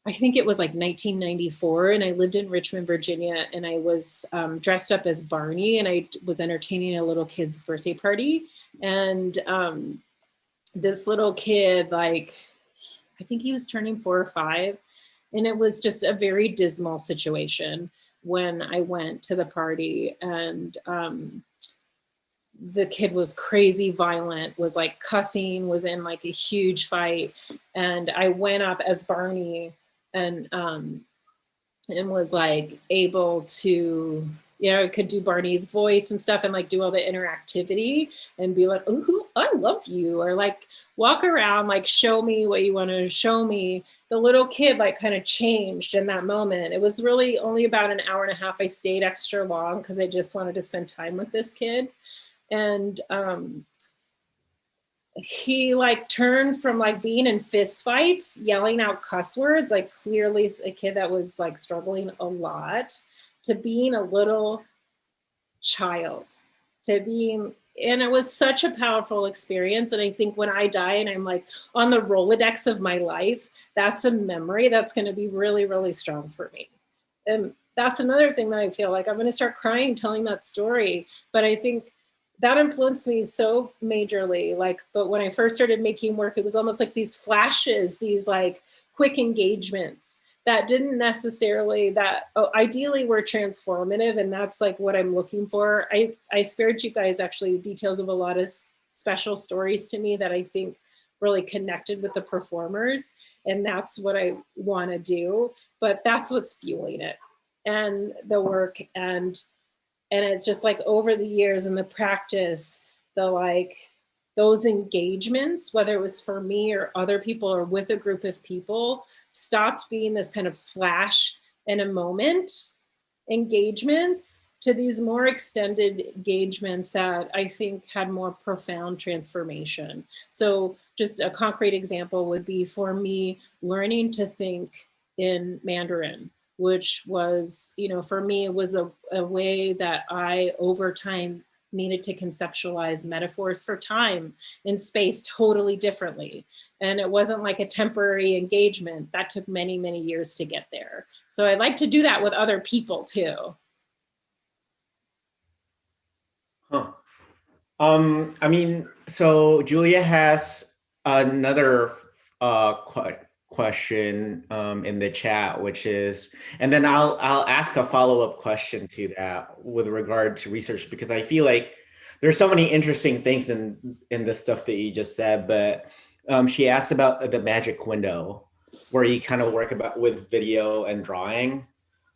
B: I think it was like 1994, and I lived in Richmond, Virginia, and I was dressed up as Barney, and I was entertaining a little kid's birthday party. And this little kid, like, I think he was turning 4 or 5, and it was just a very dismal situation when I went to the party. And the kid was crazy violent, was like cussing, was in like a huge fight. And I went up as Barney and was like able to, you know, could do Barney's voice and stuff, and like do all the interactivity and be like, "Ooh, I love you," or like walk around, like show me what you want to show me. The little kid like kind of changed in that moment. It was really only about an hour and a half. I stayed extra long because I just wanted to spend time with this kid. And he like turned from like being in fist fights, yelling out cuss words, like clearly a kid that was like struggling a lot, to being a little child, to being, and it was such a powerful experience. And I think when I die and I'm like on the Rolodex of my life, that's a memory that's going to be really, really strong for me. And that's another thing that I feel like I'm going to start crying telling that story. But I think that influenced me so majorly. Like, but when I first started making work, it was almost like these flashes, these like quick engagements that didn't necessarily, that ideally were transformative. And that's like what I'm looking for. I spared you guys actually details of a lot of special stories to me that I think really connected with the performers. And that's what I want to do. But that's what's fueling it, and the work. And it's just like over the years and the practice, the like those engagements, whether it was for me or other people or with a group of people, stopped being this kind of flash in a moment engagements to these more extended engagements that I think had more profound transformation. So just a concrete example would be for me learning to think in Mandarin, which was, you know, for me, it was a way that I, over time, needed to conceptualize metaphors for time and space totally differently. And it wasn't like a temporary engagement. That took many, many years to get there. So I like to do that with other people too.
C: Huh. I mean, so Julia has another question in the chat, which is, and then I'll ask a follow-up question to that with regard to research, because I feel like there's so many interesting things in the stuff that you just said. But she asked about the magic window, where you kind of work with video and drawing.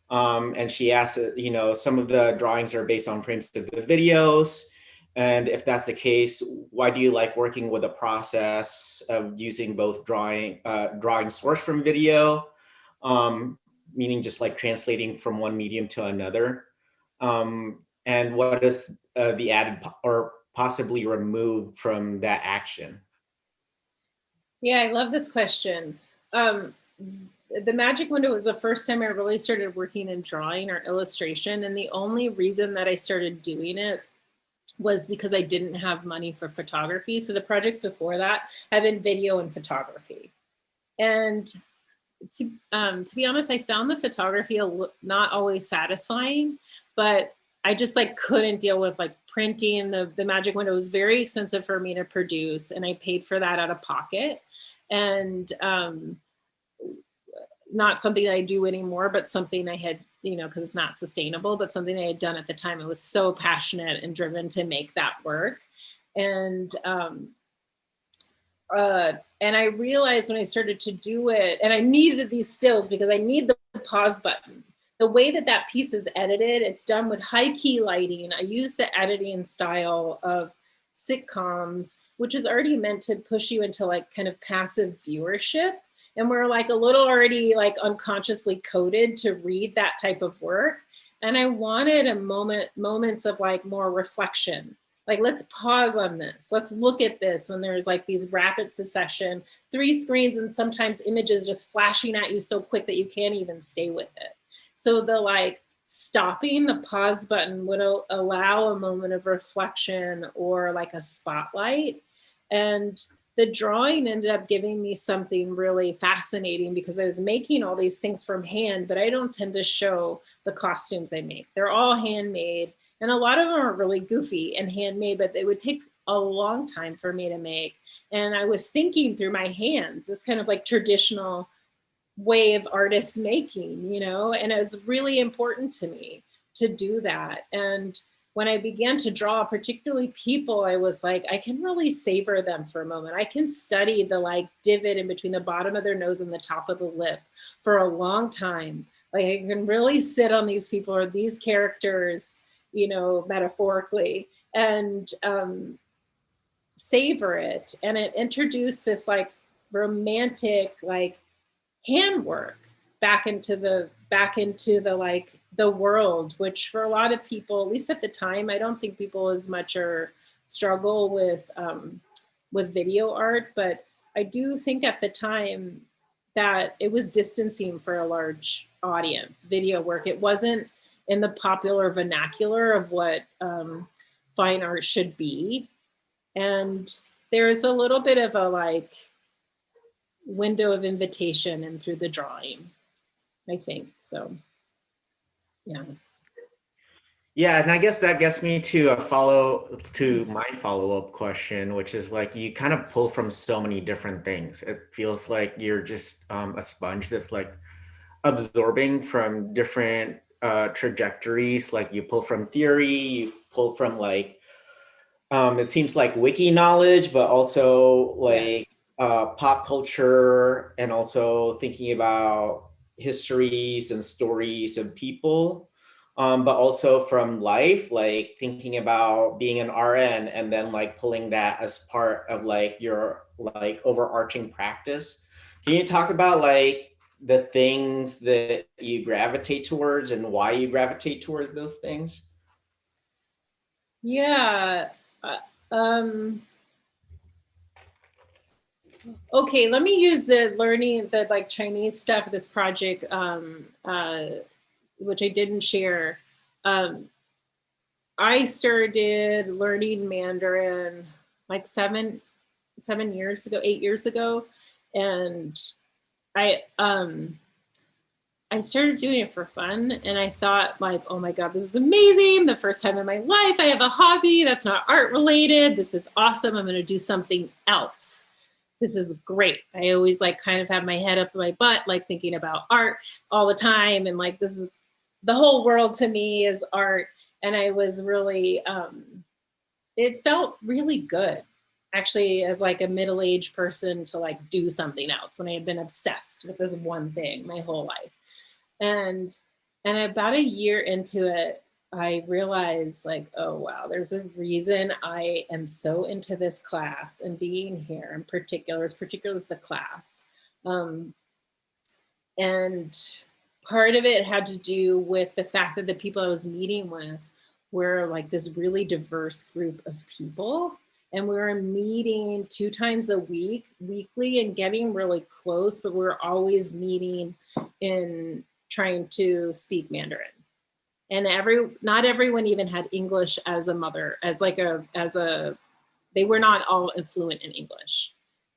C: And she asked, you know, some of the drawings are based on frames of the videos. And if that's the case, why do you like working with a process of using both drawing source from video, meaning just like translating from one medium to another? And what is the added or possibly removed from that action?
B: Yeah, I love this question. The magic window was the first time I really started working in drawing or illustration. And the only reason that I started doing it was because I didn't have money for photography. So the projects before that have been video and photography. And to be honest, I found the photography not always satisfying, but I just like couldn't deal with like printing. The magic window was very expensive for me to produce, and I paid for that out of pocket. And not something I do anymore, but something I had, you know, because it's not sustainable, but something I had done at the time. I was so passionate and driven to make that work. And I realized when I started to do it, and I needed these stills because I need the pause button. The way that that piece is edited, it's done with high key lighting. I use the editing style of sitcoms, which is already meant to push you into like kind of passive viewership. And we're like a little already like unconsciously coded to read that type of work. And I wanted moments of like more reflection. Like, let's pause on this. Let's look at this when there's like these rapid succession, 3 screens and sometimes images just flashing at you so quick that you can't even stay with it. So the like stopping, the pause button would allow a moment of reflection or like a spotlight. And the drawing ended up giving me something really fascinating because I was making all these things from hand, but I don't tend to show the costumes I make. They're all handmade. And a lot of them are really goofy and handmade, but they would take a long time for me to make. And I was thinking through my hands, this kind of like traditional way of artists making, you know, and it was really important to me to do that. And when I began to draw, particularly people, I was like, I can really savor them for a moment. I can study the like divot in between the bottom of their nose and the top of the lip for a long time. Like I can really sit on these people or these characters, you know, metaphorically, and savor it. And it introduced this like romantic, like handwork back into the like the world, which for a lot of people, at least at the time, I don't think people as much are struggle with video art, but I do think at the time that it was distancing for a large audience, video work. It wasn't in the popular vernacular of what fine art should be. And there's a little bit of a like window of invitation and through the drawing, I think. So, yeah.
C: Yeah, and I guess that gets me to my follow-up question, which is like you kind of pull from so many different things. It feels like you're just a sponge that's like absorbing from different trajectories. Like you pull from theory, you pull from like it seems like wiki knowledge, but also like pop culture, and also thinking about histories and stories of people. But also from life, like thinking about being an RN and then like pulling that as part of like your like overarching practice. Can you talk about like the things that you gravitate towards and why you gravitate towards those things?
B: Yeah. Okay, let me use the learning, the like Chinese stuff, this project, which I didn't share. I started learning Mandarin like 8 years ago. And I started doing it for fun, and I thought like, oh my God, this is amazing. The first time in my life I have a hobby that's not art related. This is awesome. I'm going to do something else. This is great. I always like kind of have my head up my butt, like thinking about art all the time. And like, this is the whole world to me is art. And I was really, it felt really good actually as like a middle-aged person to like do something else when I had been obsessed with this one thing my whole life. And about a year into it, I realized like, oh, wow, there's a reason I am so into this class and being here in particular is the class. And part of it had to do with the fact that the people I was meeting with were like this really diverse group of people. And we were meeting 2 times a week, weekly, and getting really close, but we were always meeting in trying to speak Mandarin. And not everyone even had English as a mother, they were not all fluent in English.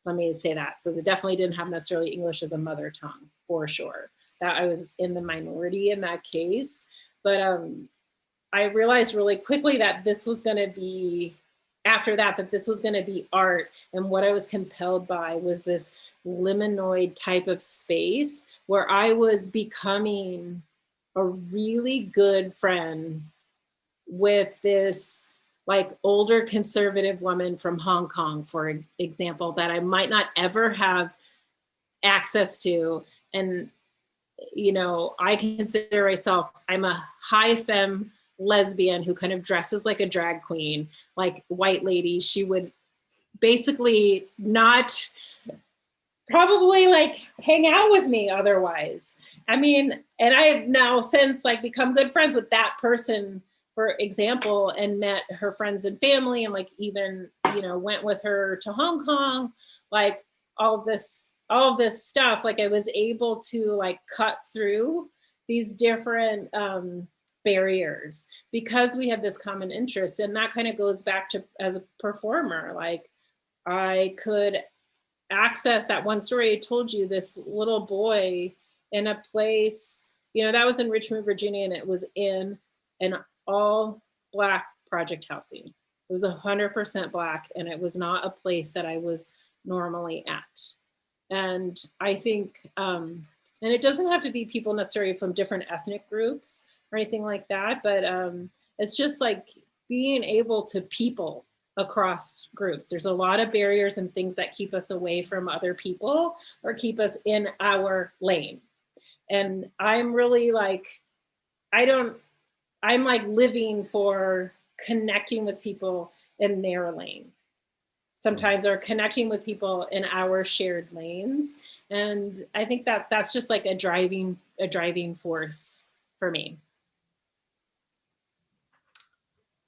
B: Let me say that. So they definitely didn't have necessarily English as a mother tongue, for sure. That I was in the minority in that case. But I realized really quickly that this was going to be, after that this was going to be art. And what I was compelled by was this liminal type of space where I was becoming a really good friend with this like older conservative woman from Hong Kong, for example, that I might not ever have access to. And, you know, I consider myself, I'm a high femme lesbian who kind of dresses like a drag queen, like white lady. She would basically not probably like hang out with me otherwise. I mean, and I have now since like become good friends with that person, for example, and met her friends and family, and like even, you know, went with her to Hong Kong, like all of this stuff. Like I was able to like cut through these different barriers because we have this common interest. And that kind of goes back to as a performer, like I could access that one story I told you, this little boy in a place, you know, that was in Richmond, Virginia, and it was in an all Black project housing. It was 100% Black, and it was not a place that I was normally at. And I think, and it doesn't have to be people necessarily from different ethnic groups or anything like that, but it's just like being able to people across groups. There's a lot of barriers and things that keep us away from other people or keep us in our lane. And I'm really like, I'm like living for connecting with people in their lane. Sometimes are connecting with people in our shared lanes. And I think that that's just like a driving force for me.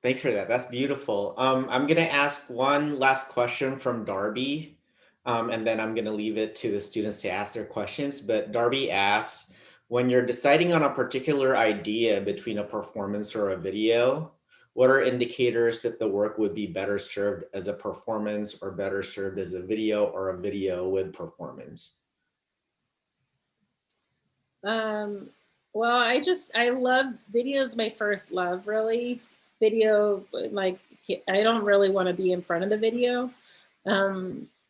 C: Thanks for that. That's beautiful. I'm going to ask one last question from Darby, and then I'm going to leave it to the students to ask their questions. But Darby asks, when you're deciding on a particular idea between a performance or a video, what are indicators that the work would be better served as a performance or better served as a video, or a video with performance?
B: Well, I love videos. My first love, really. Video, like I don't really want to be in front of the video,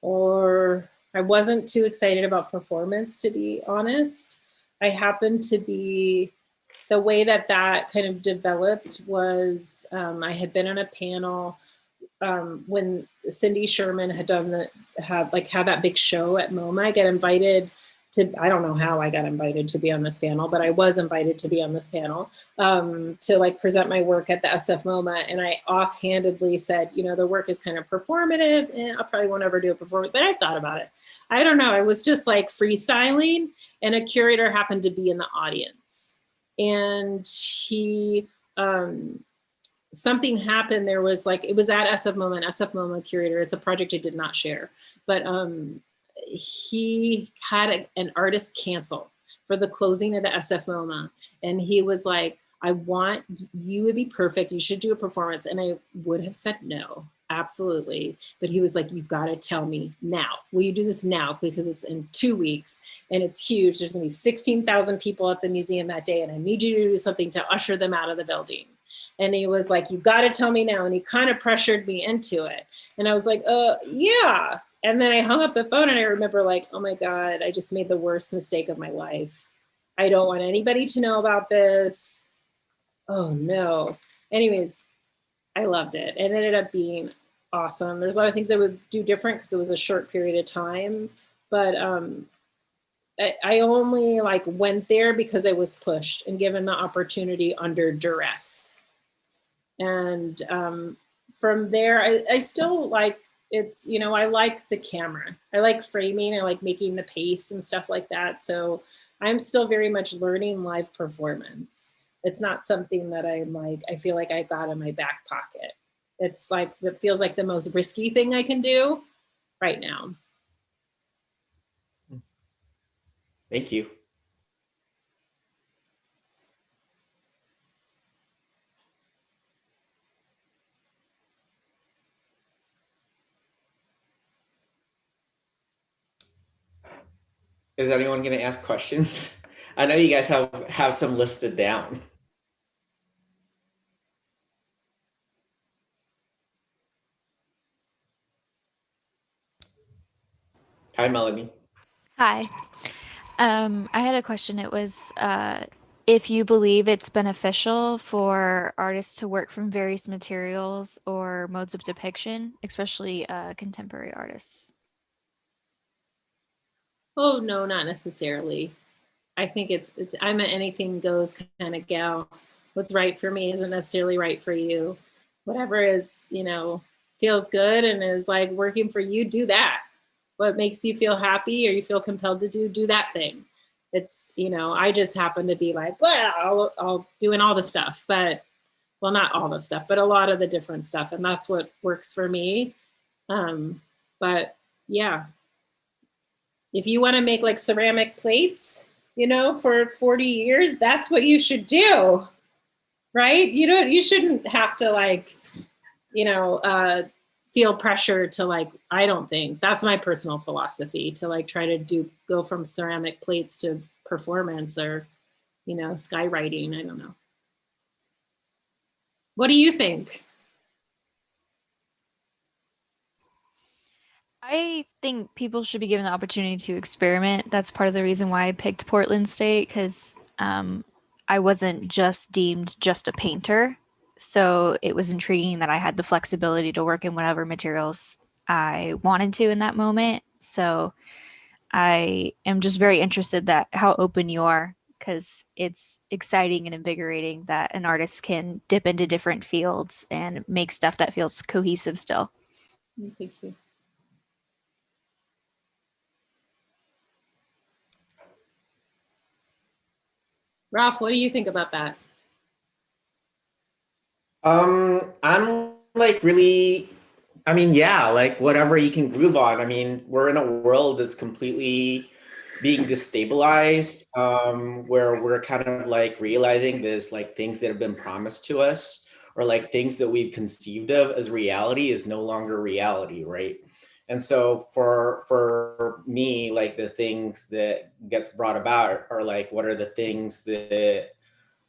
B: or I wasn't too excited about performance, to be honest. I happened to be, the way that that kind of developed was I had been on a panel when Cindy Sherman had had that big show at MoMA. I got invited to, I don't know how I got invited to be on this panel, but I was invited to be on this panel to like present my work at the SF MoMA. And I offhandedly said, you know, the work is kind of performative and I probably won't ever do a performance, but I thought about it. I don't know. I was just like freestyling, and a curator happened to be in the audience. And he, something happened. There was like, it was at SF MoMA, and SF MoMA curator, it's a project I did not share, but he had an artist cancel for the closing of the SF MoMA. And he was like, I want, you would be perfect. You should do a performance. And I would have said no, absolutely. But he was like, you got to tell me now. Will you do this now? Because it's in 2 weeks and it's huge. There's going to be 16,000 people at the museum that day. And I need you to do something to usher them out of the building. And he was like, you got to tell me now. And he kind of pressured me into it. And I was like, yeah. And then I hung up the phone, and I remember like, oh my God, I just made the worst mistake of my life. I don't want anybody to know about this. Oh no. Anyways, I loved it. It ended up being awesome. There's a lot of things I would do different because it was a short period of time, but I only like went there because I was pushed and given the opportunity under duress. And from there, I still like, it's, you know, I like the camera. I like framing. I like making the pace and stuff like that. So I'm still very much learning live performance. It's not something that I'm like, I feel like I got in my back pocket. It's like, it feels like the most risky thing I can do right now.
C: Thank you. Is anyone going to ask questions? I know you guys have some listed down. Hi, Melanie.
D: Hi. I had a question. It was if you believe it's beneficial for artists to work from various materials or modes of depiction, especially contemporary artists.
B: Oh, no, not necessarily. I think it's I'm an anything goes kind of gal. What's right for me isn't necessarily right for you. Whatever is, you know, feels good and is like working for you, do that. what makes you feel happy or you feel compelled to do that thing. It's, you know, I just happen to be like, well, I'll doing all the stuff, but, well, not all the stuff, but a lot of the different stuff. And that's what works for me. But yeah, if you want to make like ceramic plates, you know, for 40 years, that's what you should do, right? You shouldn't have to like, you know, feel pressure to like, I don't think, that's my personal philosophy, to like try to go from ceramic plates to performance or, you know, skywriting. I don't know. What do you think?
D: I think people should be given the opportunity to experiment. That's part of the reason why I picked Portland State, because I wasn't just deemed just a painter. So it was intriguing that I had the flexibility to work in whatever materials I wanted to in that moment. So I am just very interested that how open you are, because it's exciting and invigorating that an artist can dip into different fields and make stuff that feels cohesive still.
B: Thank you. Ralph, what do you think about that?
C: I'm like really, I mean, yeah, like whatever you can groove on. I mean, we're in a world that's completely being destabilized, where we're kind of like realizing there's like things that have been promised to us, or like things that we've conceived of as reality is no longer reality, right? And so for me, like the things that gets brought about are like, what are the things that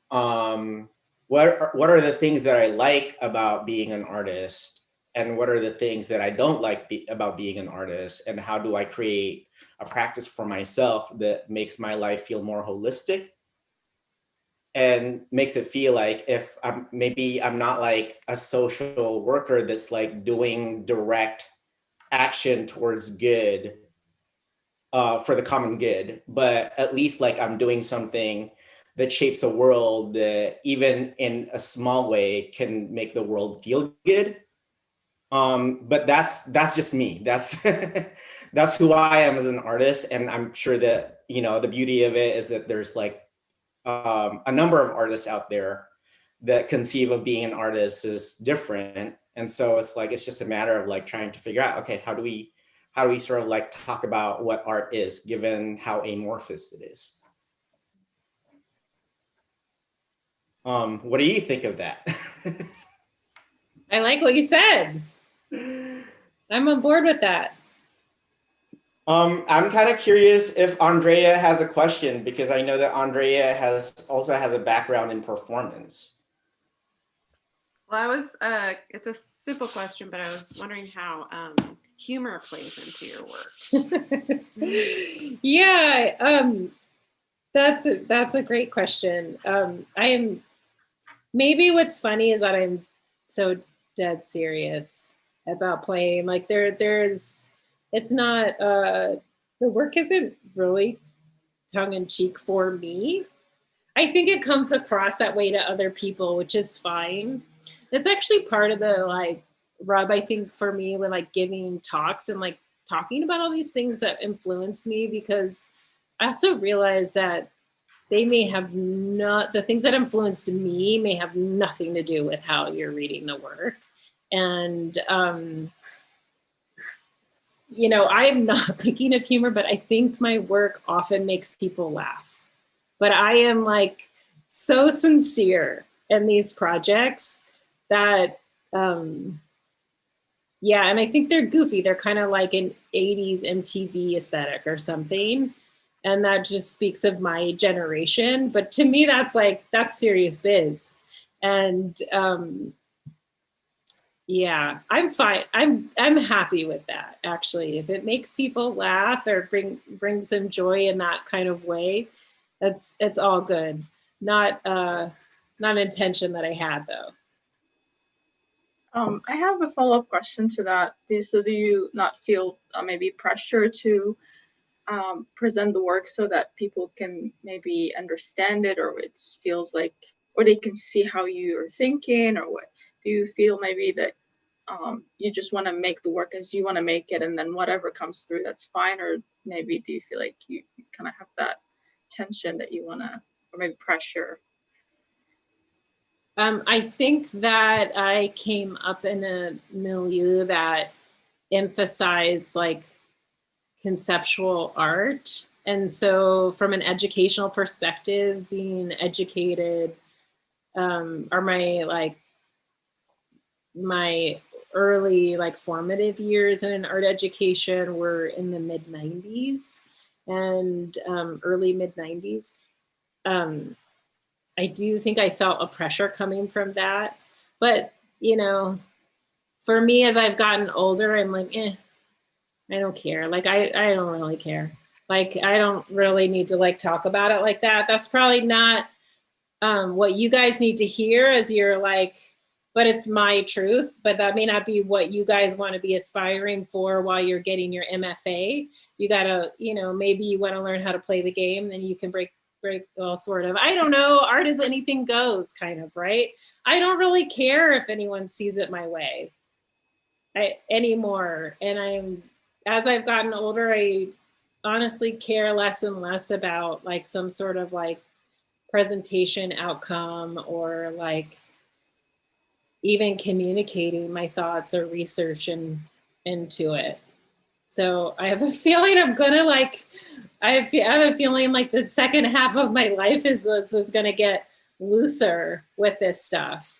C: um what are the things that I like about being an artist, and what are the things that I don't like about being an artist, and how do I create a practice for myself that makes my life feel more holistic and makes it feel like if I'm not like a social worker that's like doing direct action towards good, for the common good, but at least like I'm doing something that shapes a world that even in a small way can make the world feel good. But that's just me. That's that's who I am as an artist, and I'm sure that, you know, the beauty of it is that there's like a number of artists out there that conceive of being an artist is different, and so it's like it's just a matter of like trying to figure out, okay, how do we sort of like talk about what art is given how amorphous it is. What do you think of that?
B: I like what you said. I'm on board with that.
C: I'm kind of curious if Andrea has a question, because I know that Andrea also has a background in performance.
E: Well, it's a simple question, but I was wondering how humor plays into your work.
B: Yeah, that's a great question. Maybe what's funny is that I'm so dead serious about playing. Like it's not, the work isn't really tongue in cheek for me. I think it comes across that way to other people, which is fine. It's actually part of the like rub, I think, for me when like giving talks and like talking about all these things that influence me, because I also realize that they may have not, the things that influenced me may have nothing to do with how you're reading the work. And, you know, I'm not thinking of humor, but I think my work often makes people laugh. But I am like so sincere in these projects that, yeah, and I think they're goofy. They're kind of like an 80s MTV aesthetic or something. And that just speaks of my generation. But to me, that's serious biz. And yeah, I'm fine. I'm happy with that, actually. If it makes people laugh or brings them joy in that kind of way, it's all good. Not an intention that I had, though.
A: I have a follow-up question to that. So do you not feel maybe pressure to present the work so that people can maybe understand it, or it feels like, or they can see how you're thinking, or what? Do you feel maybe that you just want to make the work as you want to make it, and then whatever comes through, that's fine? Or maybe do you feel like you kind of have that tension that you want to, or maybe pressure?
B: I think that I came up in a milieu that emphasized like conceptual art. And so from an educational perspective, being educated, or my early like formative years in an art education were in the mid 90s and early mid 90s. I do think I felt a pressure coming from that. But, you know, for me, as I've gotten older, I'm like, I don't care. Like, I don't really care. Like, I don't really need to like talk about it like that. That's probably not what you guys need to hear as you're like, but it's my truth. But that may not be what you guys want to be aspiring for while you're getting your MFA. You gotta, you know, maybe you want to learn how to play the game, then you can break all sort of, I don't know, art is anything goes kind of, right? I don't really care if anyone sees it my way anymore. And as I've gotten older, I honestly care less and less about like some sort of like presentation outcome or like even communicating my thoughts or research into it. So I have a feeling I'm gonna like, I have a feeling like the second half of my life is gonna get looser with this stuff,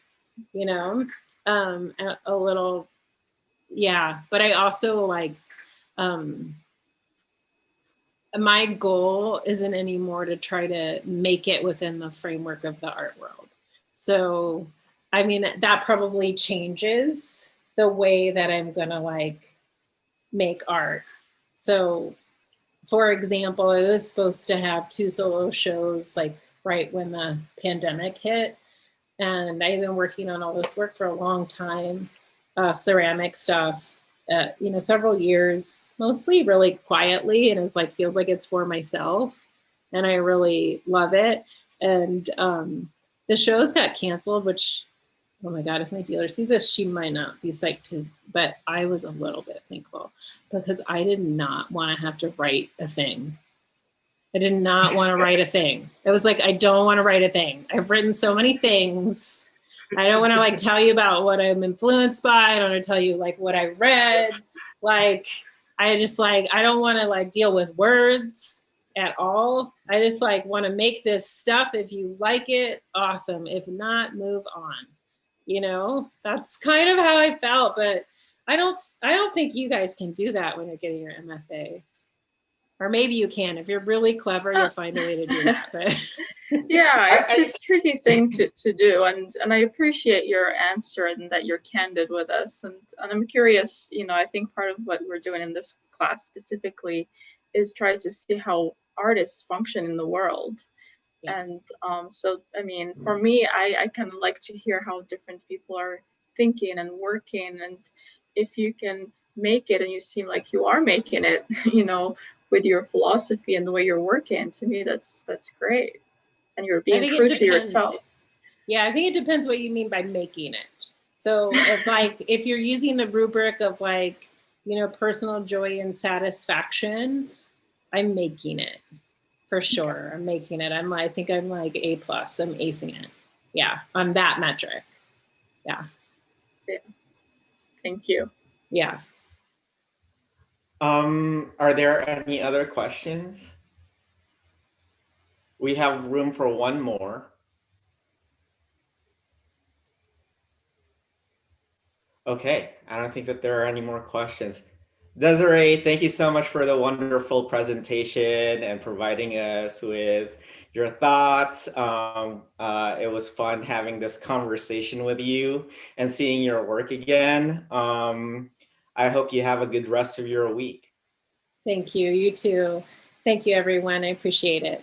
B: you know, a little, yeah. But I also like, my goal isn't anymore to try to make it within the framework of the art world. So, I mean, that probably changes the way that I'm gonna like make art. So, for example, I was supposed to have 2 solo shows like right when the pandemic hit. And I've been working on all this work for a long time, ceramic stuff, you know, several years, mostly really quietly. And it's like, feels like it's for myself. And I really love it. And the shows got canceled, which, oh my God, if my dealer sees this, she might not be psyched to, but I was a little bit thankful because I did not want to have to write a thing. I did not want to write a thing. It was like, I don't want to write a thing. I've written so many things. I don't want to like tell you about what I'm influenced by. I don't want to tell you like what I read. Like, I just like, I don't want to like deal with words at all. I just like want to make this stuff. If you like it, awesome. If not, move on. You know, that's kind of how I felt, but I don't think you guys can do that when you're getting your MFA. Or maybe you can. If you're really clever, you'll find a way to do that. But
A: yeah, it's a tricky thing to do. And I appreciate your answer and that you're candid with us. And I'm curious, you know, I think part of what we're doing in this class specifically is try to see how artists function in the world. Yeah. And so, I mean, for me, I kind of like to hear how different people are thinking and working. And if you can make it and you seem like you are making it, you know, with your philosophy and the way you're working, to me, that's great. And you're being true to yourself.
B: Yeah, I think it depends what you mean by making it. So if you're using the rubric of like, you know, personal joy and satisfaction, I'm making it. For sure, okay. I'm making it. I think I'm like A+. I'm acing it. Yeah, on that metric. Yeah.
A: Thank you.
B: Yeah.
C: Are there any other questions? We have room for one more. Okay, I don't think that there are any more questions. Desiree, thank you so much for the wonderful presentation and providing us with your thoughts. It was fun having this conversation with you and seeing your work again. I hope you have a good rest of your week.
B: Thank you. You too. Thank you, everyone. I appreciate it.